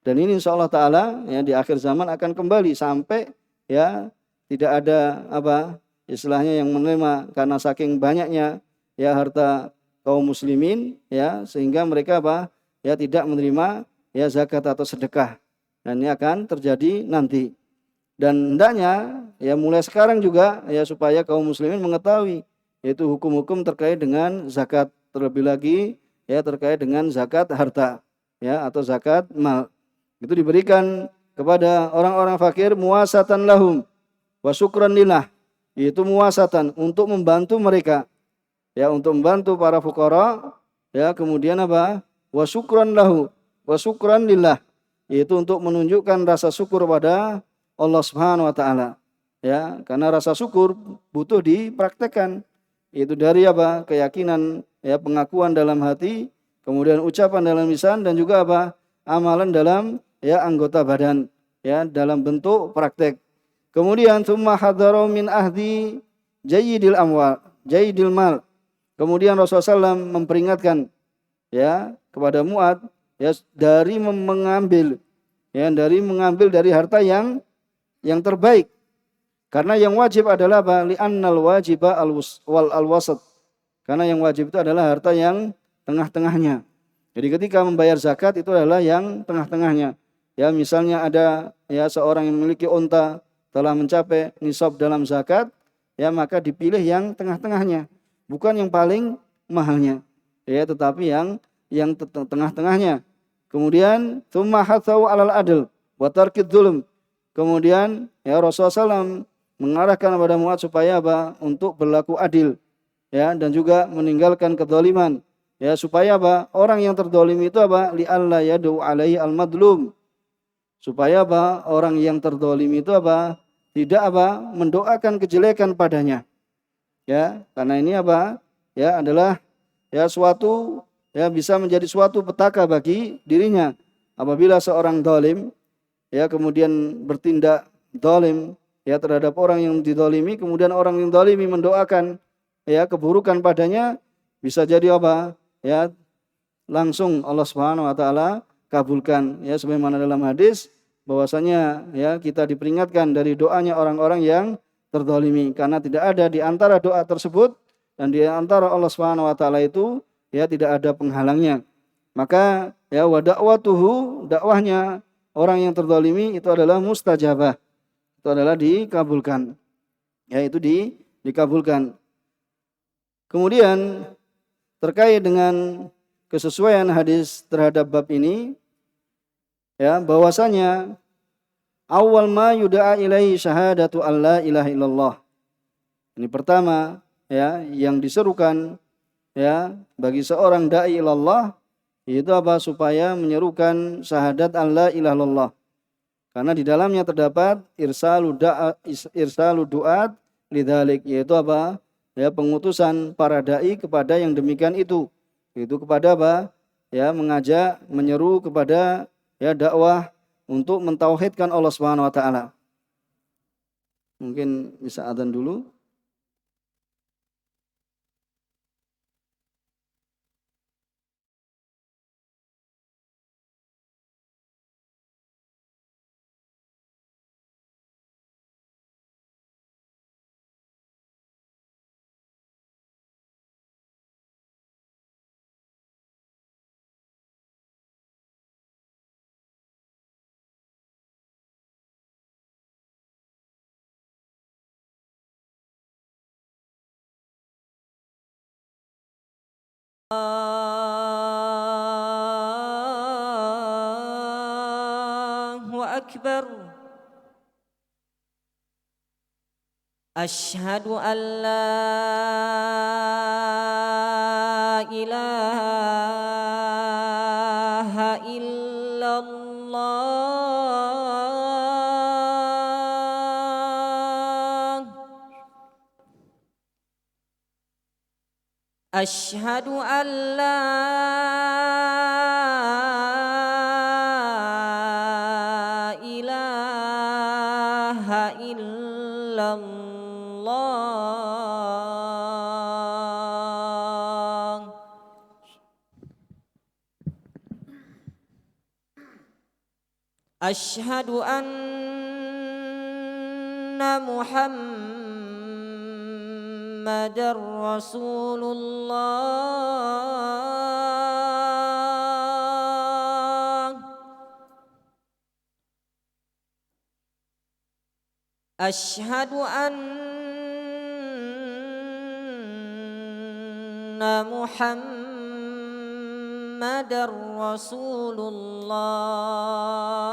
Dan ini insyaallah taala ya di akhir zaman akan kembali sampai ya tidak ada apa? Istilahnya yang menerima karena saking banyaknya ya harta kaum muslimin ya sehingga mereka apa? Ya tidak menerima ya zakat atau sedekah. Dan ini akan terjadi nanti. Dan hendaknya ya mulai sekarang juga ya supaya kaum muslimin mengetahui yaitu hukum-hukum terkait dengan zakat, terlebih lagi ya terkait dengan zakat harta ya atau zakat mal. Itu diberikan kepada orang-orang fakir muwasatan lahum wa syukran lillah. Itu muwasatan untuk membantu mereka. Ya untuk membantu para fuqara ya kemudian apa? Wa syukran lahu wa syukran lillah. Yaitu untuk menunjukkan rasa syukur pada Allah Subhanahu wa taala. Ya, karena rasa syukur butuh dipraktekkan. Itu dari apa? Keyakinan, ya pengakuan dalam hati, kemudian ucapan dalam lisan dan juga apa? Amalan dalam ya anggota badan. ya dalam bentuk praktek. Kemudian tsumma hadzara min ahdi jayyidil mal. Kemudian Rasulullah SAW memperingatkan ya kepada Mu'adz ya dari mengambil dari harta yang terbaik. Karena yang wajib adalah apa? Li'annal wajiba al-wasat. Karena yang wajib itu adalah harta yang tengah-tengahnya. Jadi ketika membayar zakat itu adalah yang tengah-tengahnya. Ya misalnya ada ya seorang yang memiliki unta telah mencapai nisab dalam zakat, ya maka dipilih yang tengah-tengahnya, bukan yang paling mahalnya. Ya tetapi yang tengah-tengahnya. Kemudian tsumma hatsau 'alal adl wa tarkid dzulm. Kemudian ya Rasulullah SAW mengarahkan kepada Mu'adz supaya apa? Untuk berlaku adil ya dan juga meninggalkan kedzaliman. Ya supaya apa? Orang yang terdolimi itu apa? Li'alla yadu alaihi al-madlum. Supaya apa? Orang yang terdolimi itu apa? Tidak apa? Mendoakan kejelekan padanya. Ya, karena ini apa? Ya adalah ya suatu ya bisa menjadi suatu petaka bagi dirinya. Apabila seorang dolim ya kemudian bertindak dolim ya terhadap orang yang didolimi, kemudian orang yang dolimi mendoakan ya keburukan padanya, bisa jadi apa? Ya langsung Allah Subhanahu wa taala kabulkan ya sebagaimana dalam hadis bahwasanya ya kita diperingatkan dari doanya orang-orang yang terdolimi, karena tidak ada di antara doa tersebut dan di antara Allah Subhanahu wa taala itu ya tidak ada penghalangnya. Maka ya wa da'watuhu, dakwahnya orang yang terdolimi itu adalah mustajabah. Itu adalah dikabulkan. Ya itu dikabulkan. Kemudian terkait dengan kesesuaian hadis terhadap bab ini ya bahwasanya awal ma yud'a ilaihi syahadatu alla ilaha illallah. Ini pertama ya yang diserukan ya bagi seorang dai ilallah itu apa? Supaya menyerukan syahadat alla ilaha illallah. Karena di dalamnya terdapat irsalu du'at lidzalik, yaitu apa? Ya pengutusan para dai kepada yang demikian itu. Itu kepada apa? Ya mengajak, menyeru kepada ya dakwah untuk mentauhidkan Allah Subhanahu wa taala. Mungkin bisa adzan dulu. الله أكبر أشهد أن لا إله إلا الله أشهد أن لا إله إلا الله أشهد أن محمد رسول الله أشهد أن محمد رسول الله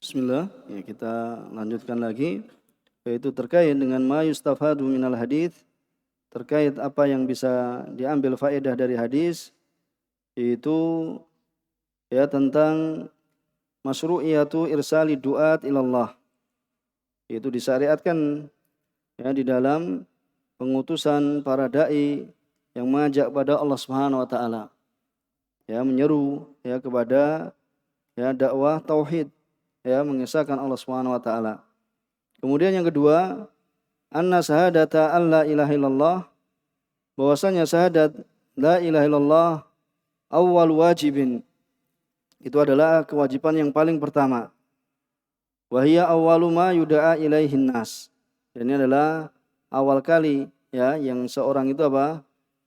Bismillah, ya kita lanjutkan lagi, yaitu terkait dengan ma yustafadu minal hadis, terkait apa yang bisa diambil faedah dari hadis, yaitu ya tentang masyru'iyatu irsali du'at ilallah. Itu disyariatkan ya di dalam pengutusan para dai yang mengajak pada Allah Subhanahu wa taala. Ya menyeru ya kepada ya dakwah tauhid, ya mengesahkan Allah Subhanahu wa taala. Kemudian yang kedua, anna syahadata alla ilaha illallah, bahwasanya syahadat la ilaha illallah awwal wajibin, itu adalah kewajiban yang paling pertama. Wa hiya awwalu ma yud'a ilaihin nas. Dan ini adalah awal kali ya yang seorang itu apa?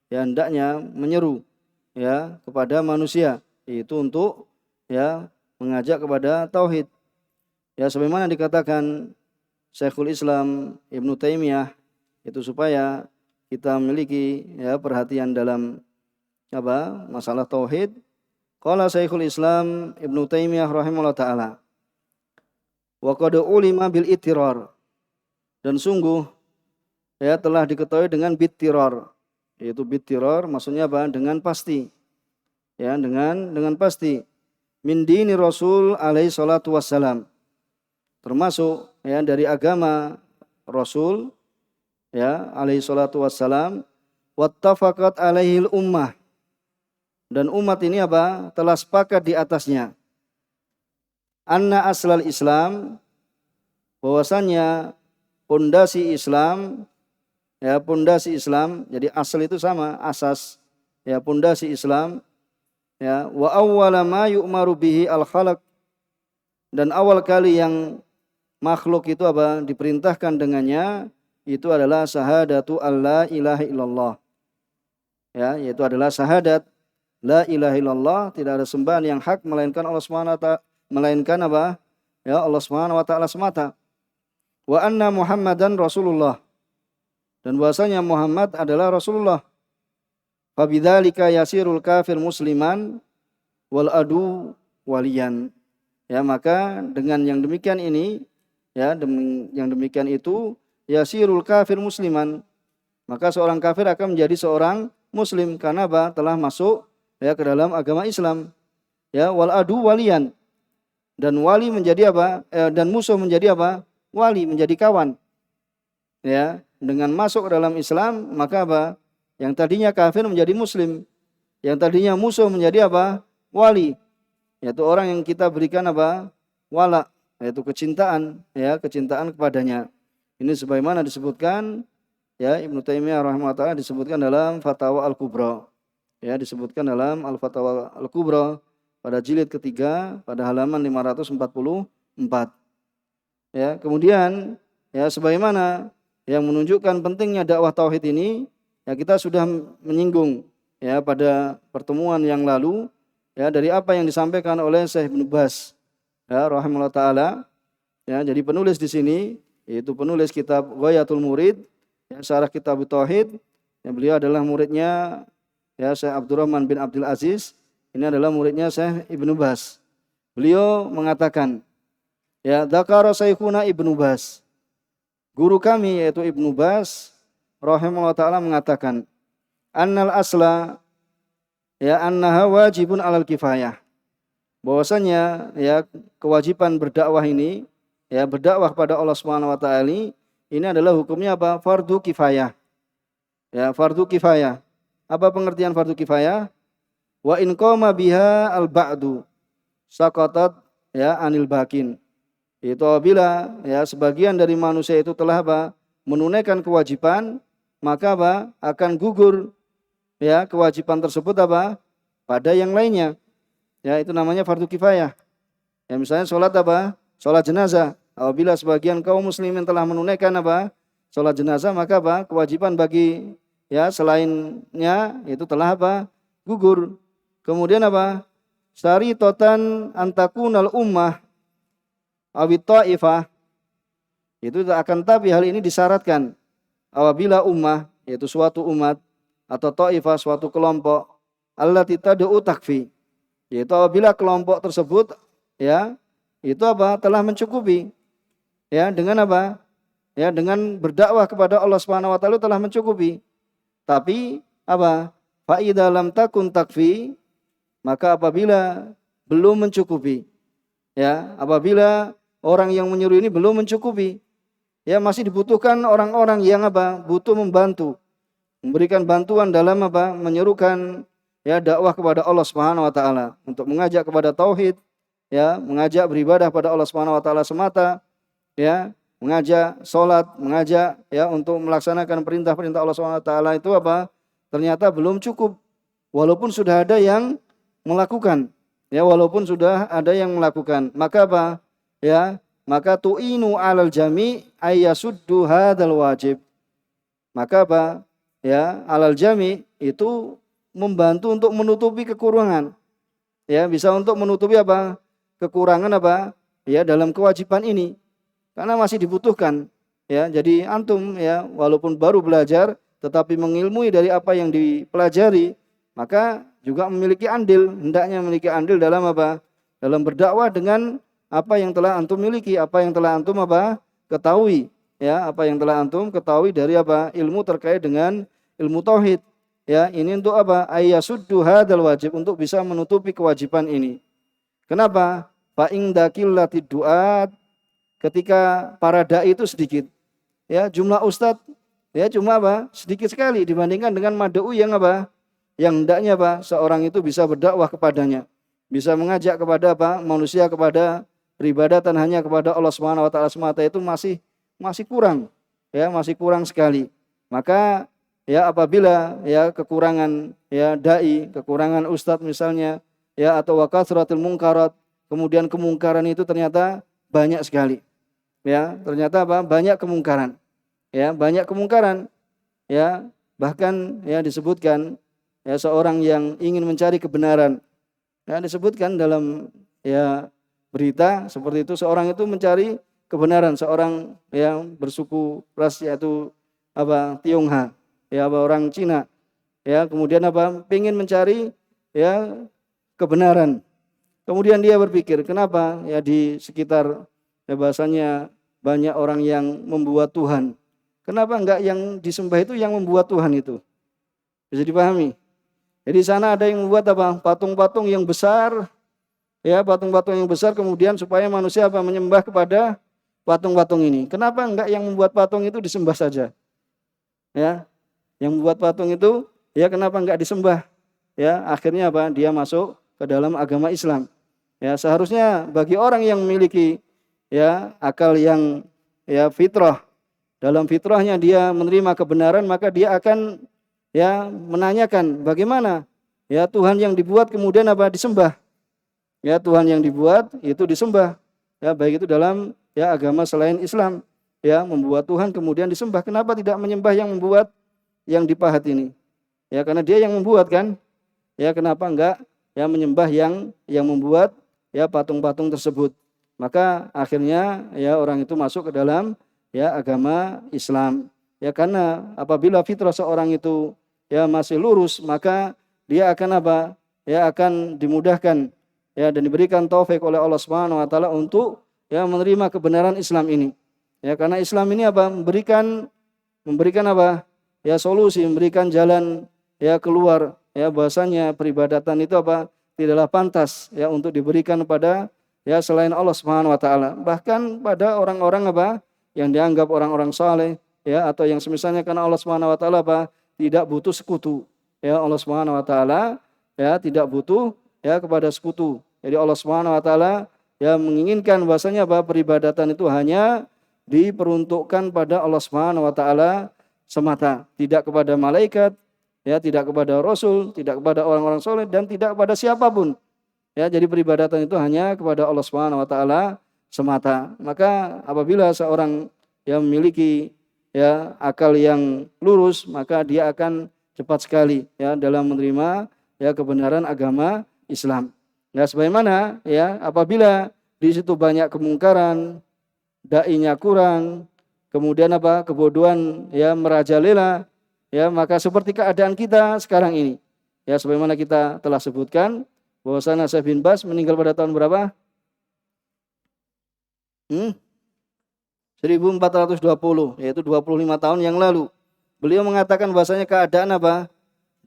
Ya hendaknya menyeru ya kepada manusia, itu untuk ya mengajak kepada tauhid. Ya sebagaimana dikatakan Syekhul Islam Ibnu Taimiyah, itu supaya kita memiliki ya perhatian dalam apa? Masalah tauhid. Qala Syekhul Islam Ibnu Taimiyah rahimahullah taala, wa qad ulima bil ittirar, dan sungguh ya telah diketahui dengan bittirar, yaitu bittirar maksudnya apa? Dengan pasti. Ya, dengan pasti. Min dini Rasul alaihi salatu wassalam, termasuk ya dari agama Rasul ya alaihi salatu wassalam, wattafaqat alaihil ummah, dan umat ini apa? Telah sepakat di atasnya. Anna aslal Islam, bahwasannya pondasi Islam, ya pondasi Islam, jadi asal itu sama, asas, ya pondasi Islam, ya wa awwala ma yu'maru bihi al-khalaq, dan awal kali yang makhluk itu apa? Diperintahkan dengannya, itu adalah syahadatu alla ilaha illallah. Ya, yaitu adalah syahadat la ilaha illallah, tidak ada sembahan yang hak melainkan Allah Subhanahu wa taala, melainkan apa? Ya Allah Subhanahu wa taala semata. Wa anna Muhammadan Rasulullah, dan bahwasanya Muhammad adalah Rasulullah. Fabidzalika yasirul kafir musliman wal adu waliyan. Ya maka dengan yang demikian ini, ya yang demikian itu yasirul kafir musliman, maka seorang kafir akan menjadi seorang muslim karena apa? Telah masuk ya ke dalam agama Islam. Ya wal adu waliyan, dan wali menjadi apa? Dan musuh menjadi apa? Wali, menjadi kawan. Ya, dengan masuk ke dalam Islam maka apa? Yang tadinya kafir menjadi muslim, yang tadinya musuh menjadi apa? Wali. Yaitu orang yang kita berikan apa? Wala, yaitu kecintaan, ya, kecintaan kepadanya. Ini sebagaimana disebutkan ya Ibnu Taimiyah rahimahullah disebutkan dalam Fatawa Al-Kubra. Ya, disebutkan dalam Al-Fatawa Al-Kubra pada jilid ketiga pada halaman 544. Ya, kemudian ya sebagaimana yang menunjukkan pentingnya dakwah tauhid ini, ya kita sudah menyinggung ya pada pertemuan yang lalu ya dari apa yang disampaikan oleh Syekh Ibnu Baz ya rahimahullah taala. Ya, jadi penulis di sini yaitu penulis kitab Ghayatul Murid, ya syarah kitab tauhid. Ya, beliau adalah muridnya ya Syekh Abdurrahman bin Abdul Aziz. Ini adalah muridnya Syekh Ibnu Baz. Beliau mengatakan, ya dzakara Syekhuna Ibnu Baz, guru kami yaitu Ibnu Baz rahimahullah taala mengatakan, annal asla ya annaha wajibun alal kifayah, bahwasanya ya kewajiban berdakwah ini, ya berdakwah pada Allah Subhanahu wa taala ini adalah hukumnya apa? Fardu kifayah. Ya, fardu kifayah. Apa pengertian fardu kifayah? Wa in qama biha al-ba'du saqatat ya anil bakin. Itu apabila ya sebagian dari manusia itu telah apa? Menunaikan kewajiban, maka apa? Akan gugur ya kewajiban tersebut apa? Pada yang lainnya. Ya, itu namanya fardu kifayah. Ya, misalnya sholat apa? Sholat jenazah. Apabila sebagian kaum muslimin telah menunaikan apa? Sholat jenazah, maka apa? Kewajiban bagi ya selainnya itu telah apa? Gugur. Kemudian apa? Syaritotan antakunal ummah awit ta'ifah. Itu akan tapi hal ini disyaratkan apabila ummah, yaitu suatu umat atau ta'ifah, suatu kelompok, allati tad'u takfi, yaitu apabila kelompok tersebut ya itu apa? Telah mencukupi. Ya, dengan apa? Ya, dengan berdakwah kepada Allah Subhanahu wa taala telah mencukupi. Tapi apa? Fa idza lam takun takfi, maka apabila belum mencukupi, ya, apabila orang yang menyuruh ini belum mencukupi, ya masih dibutuhkan orang-orang yang apa? Butuh membantu, memberikan bantuan dalam apa? Menyerukan ya dakwah kepada Allah Subhanahu wa taala, untuk mengajak kepada tauhid, ya, mengajak beribadah pada Allah Subhanahu wa taala semata, ya, mengajak salat, mengajak ya untuk melaksanakan perintah-perintah Allah Subhanahu wa taala itu apa? Ternyata belum cukup. Walaupun sudah ada yang melakukan, ya, walaupun sudah ada yang melakukan, maka apa? Ya, maka tu'inu 'alal jami' ayyasuddu hadzal wajib. Maka apa? Ya, 'alal jami' itu membantu untuk menutupi kekurangan. Ya, bisa untuk menutupi apa? Kekurangan apa? Ya, dalam kewajiban ini. Karena masih dibutuhkan. Ya, jadi antum ya walaupun baru belajar tetapi mengilmui dari apa yang dipelajari, maka juga memiliki andil, hendaknya memiliki andil dalam apa? Dalam berdakwah dengan apa yang telah antum miliki, apa yang telah antum apa? Ketahui, ya, apa yang telah antum ketahui dari apa? Ilmu terkait dengan ilmu tauhid. Ya, ini untuk apa? Ayyasuddu hadzal wajib, untuk bisa menutupi kewajiban ini. Kenapa? Fa inda qillatid du'at, ketika para dai itu sedikit. Ya, jumlah ustadz ya cuma apa? Sedikit sekali dibandingkan dengan mad'u yang apa? Yang hendaknya apa? Seorang itu bisa berdakwah kepadanya. Bisa mengajak kepada apa? Manusia kepada peribadatan hanya kepada Allah Subhanahu wa taala semata, itu masih kurang. Ya, masih kurang sekali. Maka ya apabila ya kekurangan ya dai, kekurangan ustadz misalnya, ya, atau wakatsratul munkarat, kemudian kemungkaran itu ternyata banyak sekali. Ya, ternyata apa? Banyak kemungkaran. Ya, banyak kemungkaran. Ya, bahkan ya disebutkan ya seorang yang ingin mencari kebenaran. Ya, disebutkan dalam ya berita seperti itu, seorang itu mencari kebenaran, seorang yang bersuku ras yaitu apa? Tionghoa. Ya, apa, orang Cina. Ya, kemudian apa? Ingin mencari ya kebenaran. Kemudian dia berpikir, kenapa ya di sekitar ya bahasanya banyak orang yang membuat Tuhan. Kenapa enggak yang disembah itu yang membuat Tuhan itu? Bisa dipahami? Jadi sana ada yang membuat apa? Patung-patung yang besar. Ya, patung-patung yang besar kemudian supaya manusia apa? Menyembah kepada patung-patung ini. Kenapa enggak yang membuat patung itu disembah saja? Ya. Yang membuat patung itu ya kenapa enggak disembah? Ya, akhirnya apa? Dia masuk ke dalam agama Islam. Ya, seharusnya bagi orang yang memiliki ya akal yang ya fitrah, dalam fitrahnya dia menerima kebenaran, maka dia akan ya menanyakan bagaimana ya Tuhan yang dibuat kemudian apa? Disembah. Ya, Tuhan yang dibuat itu disembah. Ya, baik itu dalam ya agama selain Islam, ya, membuat Tuhan kemudian disembah. Kenapa tidak menyembah yang membuat, yang dipahat ini? Ya, karena dia yang membuat kan. Ya, kenapa enggak ya menyembah yang membuat ya patung-patung tersebut? Maka akhirnya ya orang itu masuk ke dalam ya agama Islam. Ya, karena apabila fitrah seorang itu ya masih lurus, maka dia akan apa? Ya akan dimudahkan ya dan diberikan taufik oleh Allah Subhanahu wa taala untuk ya menerima kebenaran Islam ini. Ya, karena Islam ini apa? Memberikan apa? Ya solusi, memberikan jalan ya keluar. Ya, bahasanya peribadatan itu apa? Tidaklah pantas ya untuk diberikan pada ya selain Allah Subhanahu wa taala. Bahkan pada orang-orang apa? Yang dianggap orang-orang saleh ya atau yang semisalnya, karena Allah Subhanahu wa taala apa? Tidak butuh sekutu. Ya, Allah Subhanahu wa taala ya tidak butuh ya kepada sekutu. Jadi Allah Subhanahu wa taala ya menginginkan bahasanya apa? Peribadatan itu hanya diperuntukkan pada Allah Subhanahu wa taala semata, tidak kepada malaikat, ya, tidak kepada rasul, tidak kepada orang-orang soleh, dan tidak kepada siapapun. Ya, jadi peribadatan itu hanya kepada Allah Subhanahu wa taala semata. Maka apabila seorang yang memiliki ya akal yang lurus, maka dia akan cepat sekali ya dalam menerima ya kebenaran agama Islam. Nah, sebagaimana ya apabila di situ banyak kemungkaran, dai-nya kurang, kemudian apa? Kebodohan ya merajalela, ya, maka seperti keadaan kita sekarang ini. Ya, sebagaimana kita telah sebutkan bahwasanya Syekh bin Baz meninggal pada tahun berapa? 1420, yaitu 25 tahun yang lalu. Beliau mengatakan bahasanya keadaan apa?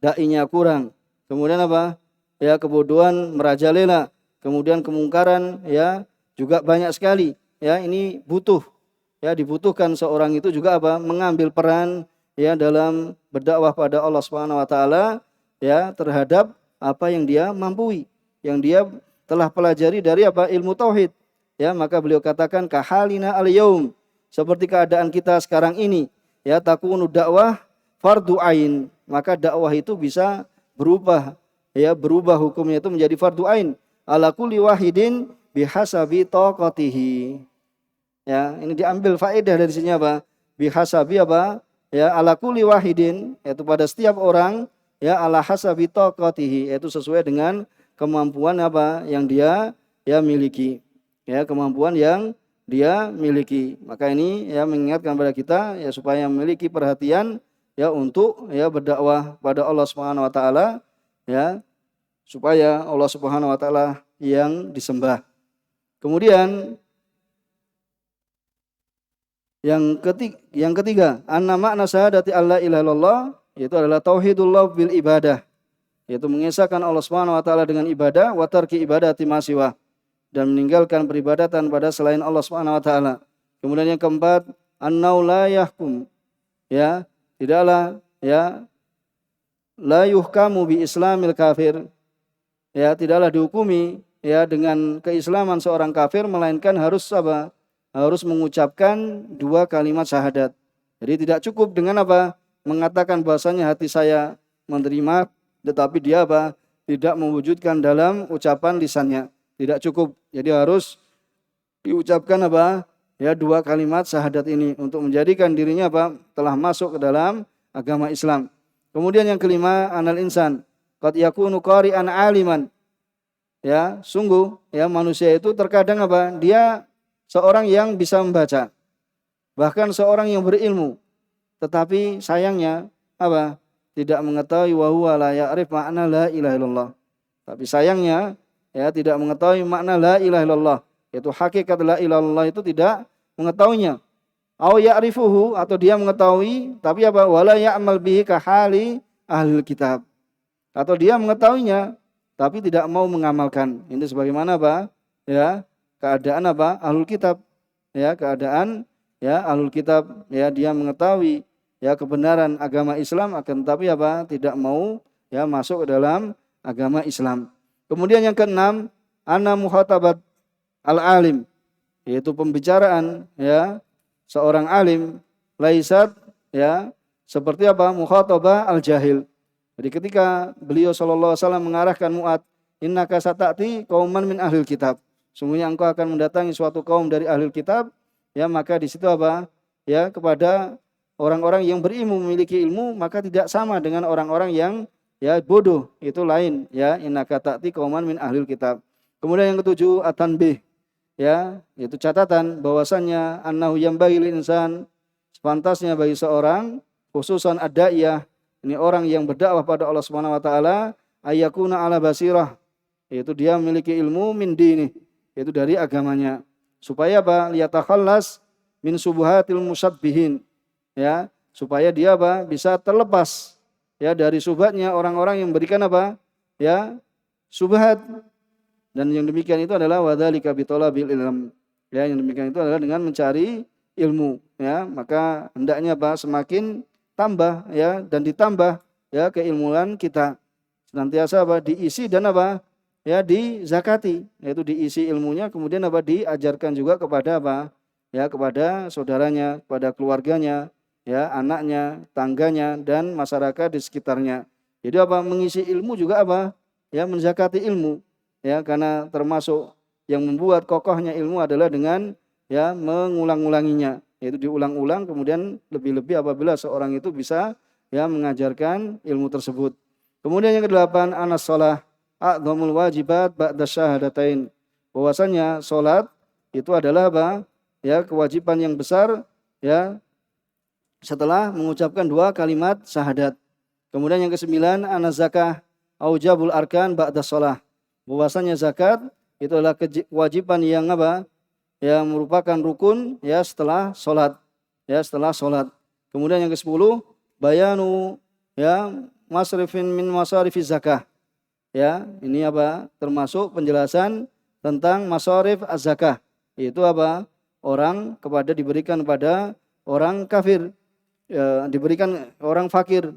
Da'inya kurang. Kemudian apa? Ya, kebodohan merajalela. Kemudian kemungkaran ya juga banyak sekali. Ya, ini butuh. Ya, dibutuhkan seorang itu juga apa? Mengambil peran ya dalam berdakwah pada Allah Subhanahu wa taala ya terhadap apa yang dia mampu, yang dia telah pelajari dari apa? Ilmu tauhid. Ya, maka beliau katakan kahalina al-yaum, seperti keadaan kita sekarang ini. Ya, takunu dakwah fardu ain, maka dakwah itu bisa berubah ya, berubah hukumnya itu menjadi fardu ain ala kulli wahidin bihasabi taqatihi. Ya, ini diambil faedah dari sini apa? Bihasabi apa? Ya, ala kulli wahidin, yaitu pada setiap orang ya ala hasabi taqatihi, yaitu sesuai dengan kemampuan apa yang dia ya miliki. Ya, kemampuan yang dia miliki. Maka ini ya mengingatkan pada kita ya supaya memiliki perhatian ya untuk ya berdakwah pada Allah Subhanahu wa taala ya, supaya Allah Subhanahu wa taala yang disembah. Kemudian yang ketiga, anna makna syahadati alla ilaha illallah, yaitu adalah tauhidullah bil ibadah, yaitu mengesahkan Allah Subhanahu wa taala dengan ibadah, wa tarki ibadati ma siwa, dan meninggalkan peribadatan pada selain Allah Subhanahu wa taala. Kemudian yang keempat, annau la yahkum, ya, tidaklah ya la yuhkamu bi islamil kafir, ya, tidaklah dihukumi ya dengan keislaman seorang kafir, melainkan harus apa? Harus mengucapkan 2 kalimat syahadat. Jadi tidak cukup dengan apa? Mengatakan bahasanya hati saya menerima, tetapi dia apa? Tidak mewujudkan dalam ucapan lisannya. Tidak cukup. Jadi harus diucapkan apa? Ya, 2 kalimat syahadat ini untuk menjadikan dirinya apa? Telah masuk ke dalam agama Islam. Kemudian yang kelima, anal insan qad yakunu qari'an aliman. Ya, sungguh ya manusia itu terkadang apa? Dia seorang yang bisa membaca, bahkan seorang yang berilmu, tetapi sayangnya apa? Tidak mengetahui wa huwa la ya'rif makna la ilaha illallah. Tapi sayangnya ya tidak mengetahui makna la ilaha illallah, yaitu hakikat la ilaha illallah itu tidak mengetahuinya. Au ya'rifuhu, atau dia mengetahui tapi apa? Wala ya'mal bihi ka hali ahli kitab. Atau dia mengetahuinya tapi tidak mau mengamalkan. Ini sebagaimana apa? Ya, keadaan apa? Ahlul kitab. Ya, keadaan ya ahlul kitab ya, dia mengetahui ya kebenaran agama Islam, akan tetapi apa? Tidak mau ya masuk ke dalam agama Islam. Kemudian yang keenam, ana muhatabat al-alim, yaitu pembicaraan ya seorang alim, laisat ya seperti apa? Mukhatabah al-jahil. Jadi ketika beliau sallallahu alaihi wasallam mengarahkan Mu'ad, innaka sata'ti qauman min ahlil kitab, sungguhnya engkau akan mendatangi suatu kaum dari ahli kitab, ya, maka di situ apa? Ya, kepada orang-orang yang berilmu, memiliki ilmu, maka tidak sama dengan orang-orang yang ya bodoh, itu lain, ya, innaka ta'ti qauman min ahli kitab. Kemudian yang ketujuh, at-tanbih, ya, yaitu catatan bahwasannya annahu yambaghi lil insan, sepantasnya bagi seorang, khususan ad-da'iyah, ini orang yang berdakwah pada Allah Subhanahu wa taala, ayyakuna ala basirah, yaitu dia memiliki ilmu min dini, yaitu dari agamanya, supaya apa? Liyatakhallas min subuhatil musabbihin, ya, supaya dia apa? Bisa terlepas ya dari subhatnya orang-orang yang memberikan apa? Ya, subhat. Dan yang demikian itu adalah wadzalika bitolabil ilm. Ya, yang demikian itu adalah dengan mencari ilmu, ya. Maka hendaknya apa? Semakin tambah ya dan ditambah ya keilmuan kita. Senantiasa apa? Diisi dan apa? Ya, dizakati, yaitu diisi ilmunya, kemudian apa? Diajarkan juga kepada apa? Ya, kepada saudaranya, kepada keluarganya, ya, anaknya, tangganya, dan masyarakat di sekitarnya. Jadi apa? Mengisi ilmu juga apa? Ya, menzakati ilmu. Ya, karena termasuk yang membuat kokohnya ilmu adalah dengan ya mengulang-ulanginya, yaitu diulang-ulang, kemudian lebih-lebih apabila seorang itu bisa ya mengajarkan ilmu tersebut. Kemudian yang kedelapan, anas shalah a'dhamul wajibat ba'da syahadatain. Bahwasanya salat itu adalah apa? Ya, kewajiban yang besar ya setelah mengucapkan 2 kalimat syahadat. Kemudian yang kesembilan, anas zakah aujabul arkan ba'da shalah. Bahwasanya zakat itu adalah kewajiban yang apa? ya merupakan rukun ya setelah sholat. Ya setelah sholat. Kemudian yang ke-10 bayanu ya masrifin min masarifiz zakah. Ya, ini apa? Termasuk penjelasan tentang masarif az-zakah. Yaitu apa? Orang diberikan kepada orang kafir, ya, diberikan orang fakir,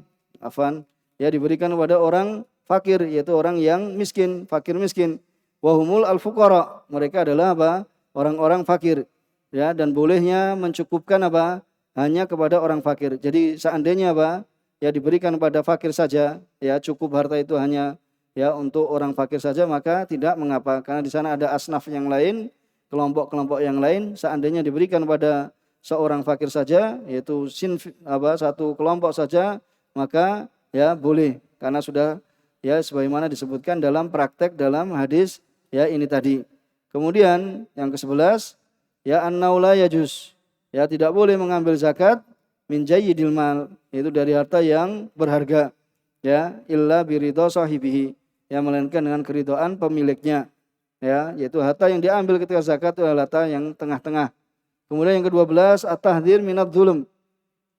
ya diberikan kepada orang fakir, yaitu orang yang miskin, fakir miskin. Wahumul al-fuqara, mereka adalah apa? Orang-orang fakir, ya, dan bolehnya mencukupkan apa? Hanya kepada orang fakir. Jadi seandainya apa? Ya diberikan kepada fakir saja, ya cukup harta itu hanya ya untuk orang fakir saja, maka tidak mengapa, karena di sana ada asnaf yang lain, kelompok-kelompok yang lain. Seandainya diberikan pada seorang fakir saja, yaitu satu kelompok saja, maka ya boleh, karena sudah ya sebagaimana disebutkan dalam praktek dalam hadis ya ini tadi. Kemudian yang ke-11 ya an-naula yajuz, ya tidak boleh mengambil zakat min jayyidil mal, itu dari harta yang berharga, ya illa biridha sahibihi, ya melainkan dengan keridhaan pemiliknya, ya yaitu harta yang diambil ketika zakat itu adalah harta yang tengah-tengah. Kemudian yang ke-12 at-tahdhir minadz zulm,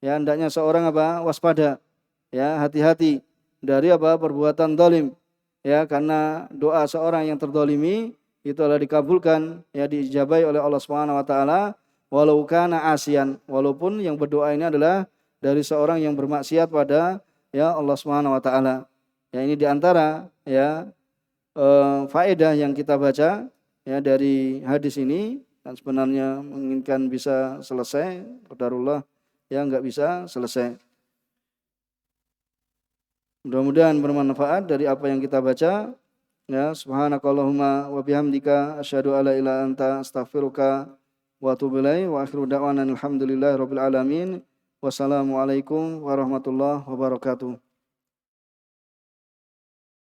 ya hendaknya seorang apa? Waspada, ya hati-hati dari apa? Perbuatan zalim, ya karena doa seorang yang terdolimi itu adalah dikabulkan, ya diijabai oleh Allah Subhanahu wa taala walau kana asian, walaupun yang berdoa ini adalah dari seorang yang bermaksiat pada ya Allah Subhanahu wa taala. Ya ini diantara ya faedah yang kita baca ya dari hadis ini, dan sebenarnya menginginkan bisa selesai, qadarullah ya enggak bisa selesai. Mudah-mudahan bermanfaat dari apa yang kita baca. Ya, subhanakallahumma wa bihamdika asyhadu alla ilaha illa anta astaghfiruka wa atubu ilaik wa akhiru da'wana alhamdulillahi rabbil alamin. Wassalamualaikum warahmatullahi wabarakatuh.